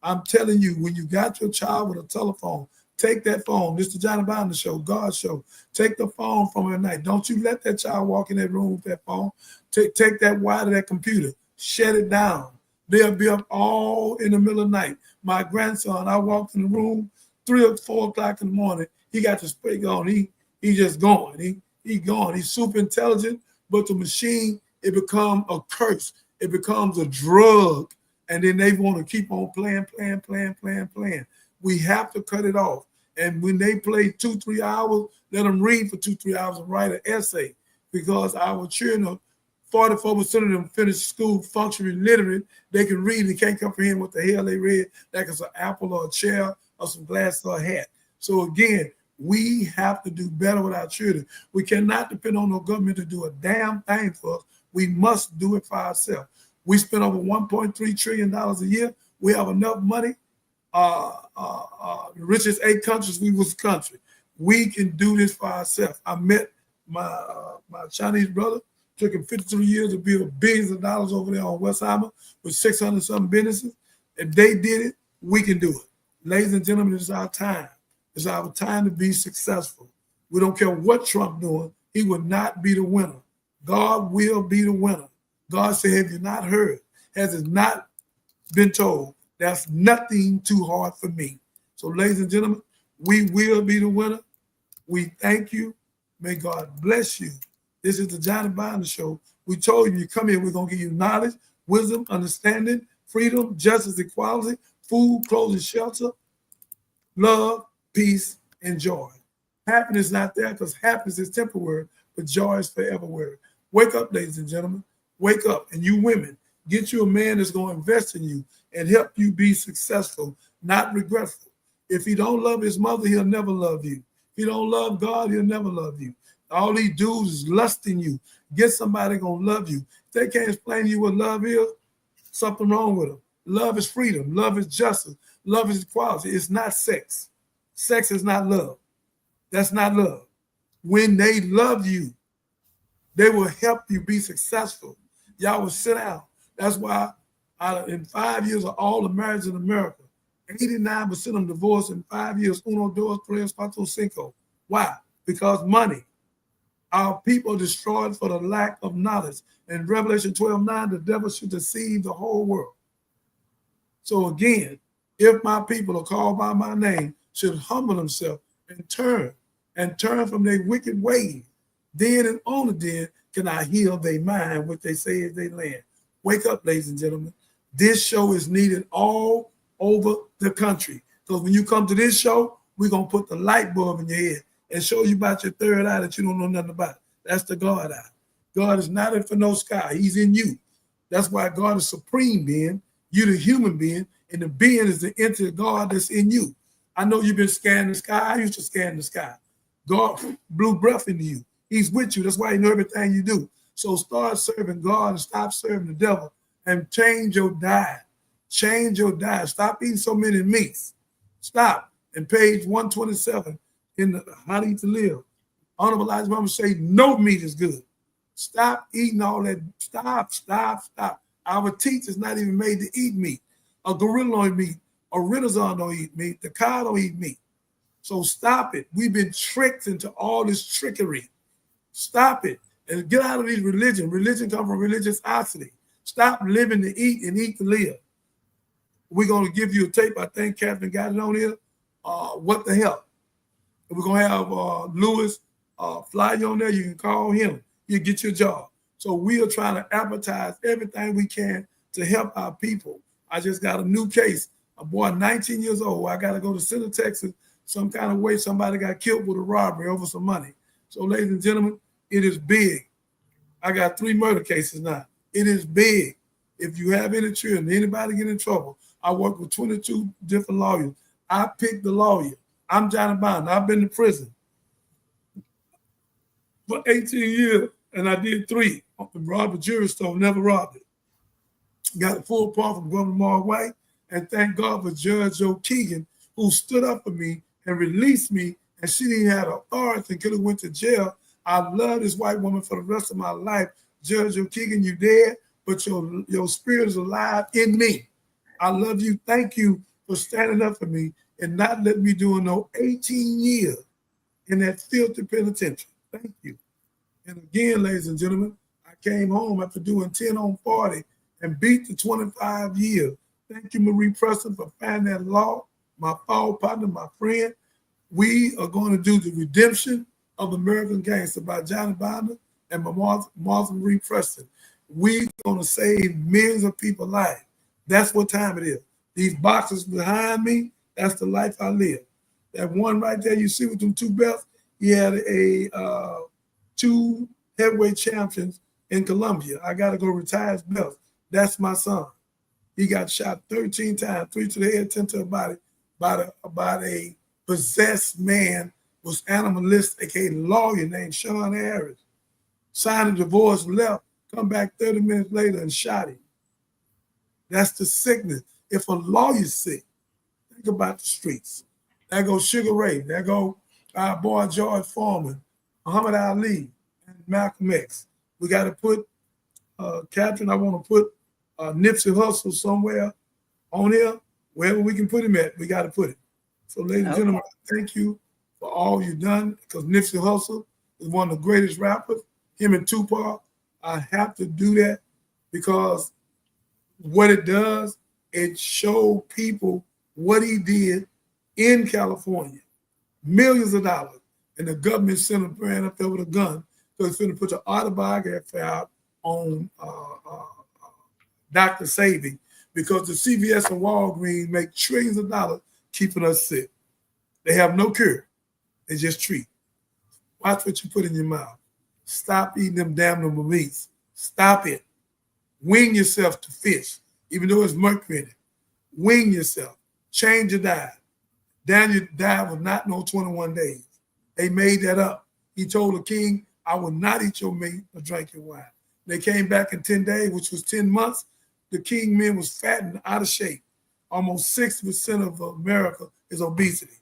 I'm telling you, when you got your child with a telephone, take that phone. This is the Johnny Biden show, God's show. Take the phone from her at night. Don't you let that child walk in that room with that phone. Take that wire to that computer. Shut it down. They'll be up all in the middle of the night. My grandson, I walked in the room 3 or 4 o'clock in the morning. He got the spray on. He just going. He gone. He's super intelligent, but the machine, it becomes a curse. It becomes a drug. And then they want to keep on playing. We have to cut it off. And when they play 2-3 hours, let them read for 2-3 hours and write an essay, because our children, 44% of them finish school functionally literate. They can read and can't comprehend what the hell they read, like it's an apple or a chair or some glass or a hat. So again, we have to do better with our children. We cannot depend on no government to do a damn thing for us. We must do it for ourselves. We spend over $1.3 trillion a year. We have enough money. The richest 8 countries, we was a country. We can do this for ourselves. I met my Chinese brother. Took him 53 years to build billions of dollars over there on Westheimer with 600 something businesses. If they did it, we can do it. Ladies and gentlemen, it's our time. It's our time to be successful. We don't care what Trump doing. He will not be the winner. God will be the winner. God said, have you not heard? Has it not been told? That's nothing too hard for me. So ladies and gentlemen, we will be the winner. We thank you. May God bless you. This is the Johnny Binder Show. We told you come here, we're going to give you knowledge, wisdom, understanding, freedom, justice, equality, food, clothes, and shelter, love, peace, and joy. Happiness is not there because happiness is temporary, but joy is forever word. Wake up, ladies and gentlemen. Wake up. And you women, get you a man that's going to invest in you and help you be successful, not regretful. If he don't love his mother, he'll never love you. If he don't love God, he'll never love you. All these dudes is lusting you. Get somebody gonna love you. If they can't explain to you what love is, something wrong with them. Love is freedom. Love is justice. Love is equality. It's not sex. Sex is not love. That's not love. When they love you, they will help you be successful. Y'all will sit down. That's why in 5 years of all the marriages in America, 89% of them divorced in 5 years. Uno, dos, tres, cuatro, cinco. Why? Because money. Our people destroyed for the lack of knowledge. In Revelation 12:9, the devil should deceive the whole world. So again, if my people are called by my name, should humble themselves and turn from their wicked ways, then and only then can I heal their mind, which they say is their land. Wake up, ladies and gentlemen. This show is needed all over the country. Because when you come to this show, we're going to put the light bulb in your head and show you about your third eye that you don't know nothing about. That's the God eye. God is not in for no sky. He's in you. That's why God is supreme being. You the human being, and the being is the entity of God that's in you. I know you've been scanning the sky. I used to scan the sky. God blew breath into you. He's with you. That's why he knows everything you do. So start serving God and stop serving the devil and change your diet. Change your diet. Stop eating so many meats. Stop. And page 127 in the How to Eat to Live, Honorable Elijah Muhammad say no meat is good. Stop eating all that. Stop. Our teeth is not even made to eat meat. A gorilla don't eat meat. A rhinoceros don't eat meat. The cow don't eat meat. So stop it. We've been tricked into all this trickery. Stop it. And get out of these religion. Religion comes from religiosity. Stop living to eat and eat to live. We're going to give you a tape. I think Catherine got it on here. What the hell? We're going to have Lewis fly you on there. You can call him. He'll get your job. So we are trying to advertise everything we can to help our people. I just got a new case. A boy 19 years old. I got to go to Center, Texas. Some kind of way somebody got killed with a robbery over some money. So ladies and gentlemen, it is big. I got 3 murder cases now. It is big. If you have any children, anybody get in trouble, I work with 22 different lawyers. I pick the lawyer. I'm Johnny Bond. I've been to prison for 18 years, and I did 3. Robbed a jewelry store, never robbed it. Got a full pardon from Governor Mark White, and thank God for Judge Joe Keegan, who stood up for me and released me, and she didn't have authority and could have went to jail. I love this white woman for the rest of my life. Judge Joe Keegan, you dead, but your spirit is alive in me. I love you. Thank you for standing up for me and not letting me do no 18 years in that filthy penitentiary. Thank you. And again, ladies and gentlemen, I came home after doing 10 on 40 and beat the 25 years. Thank you, Marie Preston, for finding that law, my fall partner, my friend. We are going to do the redemption of American Gangster by Johnny Bonner and Martha Marie Preston. We gonna save millions of people's lives. That's what time it is. These boxes behind me, that's the life I live. That one right there you see with them two belts, he had a two heavyweight champions in Colombia. I got to go retire his belt. That's my son. He got shot 13 times, 3 to the head, 10 to the body, by a possessed man, was animalistic, a lawyer named Sean Harris. Signed a divorce, left, come back 30 minutes later and shot him. That's the sickness. If a lawyer's sick, think about the streets. There go Sugar Ray. There go our boy George Foreman, Muhammad Ali, and Malcolm X. We got to put, Captain, I want to put Nipsey Hussle somewhere on here. Wherever we can put him at, we got to put it. So, ladies and gentlemen, thank you for all you've done, because Nipsey Hussle is one of the greatest rappers. Him and Tupac, I have to do that because what it does, it shows people what he did in California. Millions of dollars. And the government sent a brand up there with a gun because it's going to put the autobiography out on Dr. Saving, because the CVS and Walgreens make trillions of dollars keeping us sick. They have no cure. They just treat. Watch what you put in your mouth. Stop eating them damn number meats. Stop it. Wing yourself to fish, even though it's mercury in it. Wing yourself. Change your diet. Daniel died was not no 21 days. They made that up. He told the king, I will not eat your meat or drink your wine. They came back in 10 days, which was 10 months. The king men was fat and out of shape. Almost 60% of America is obesity.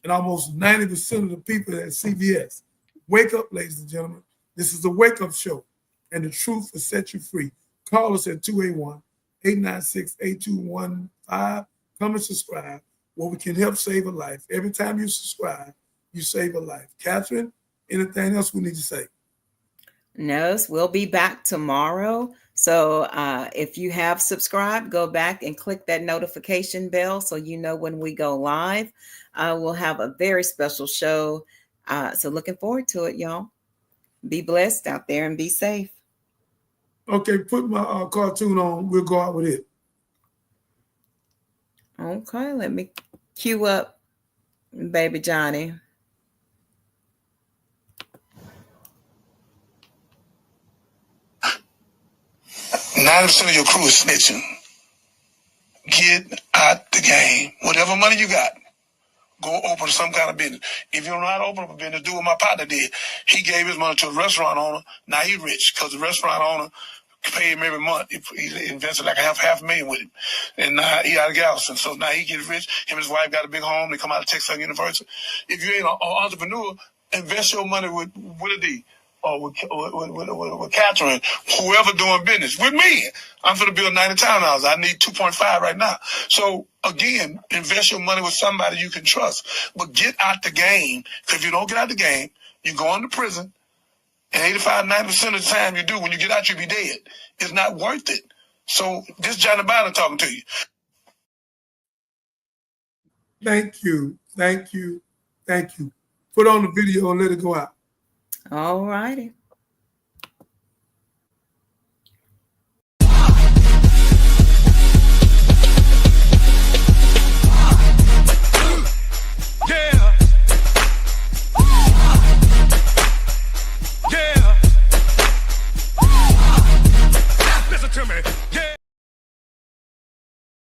And almost 90% of the people at CVS. Wake up, ladies and gentlemen. This is a wake-up show, and the truth will set you free. Call us at 281-896-8215. Come and subscribe, where we can help save a life. Every time you subscribe, you save a life. Catherine, anything else we need to say? No, we'll be back tomorrow. So if you have subscribed, go back and click that notification bell so you know when we go live. We'll have a very special show. So looking forward to it, y'all. Be blessed out there and be safe. Okay, put my cartoon on. We'll go out with it. Okay, let me cue up Baby Johnny. 90% of your crew is snitching. Get out the game. Whatever money you got, go open some kind of business. If you don't know how to open up a business, do what my partner did. He gave his money to a restaurant owner. Now he rich because the restaurant owner pay him every month. He invested like half $500,000 with him. And now he out of Galveston. So now he gets rich. Him and his wife got a big home. They come out of Texas University. If you ain't an entrepreneur, invest your money with a D. Or with Catherine, whoever doing business. With me, I'm going to build 90 townhouses. I need 2.5 right now. So, again, invest your money with somebody you can trust. But get out the game. Because if you don't get out the game, you go into prison. And 85-90% of the time you do, when you get out, you'll be dead. It's not worth it. So, this is Johnny Biden talking to you. Thank you. Thank you. Thank you. Put on the video and let it go out. All righty.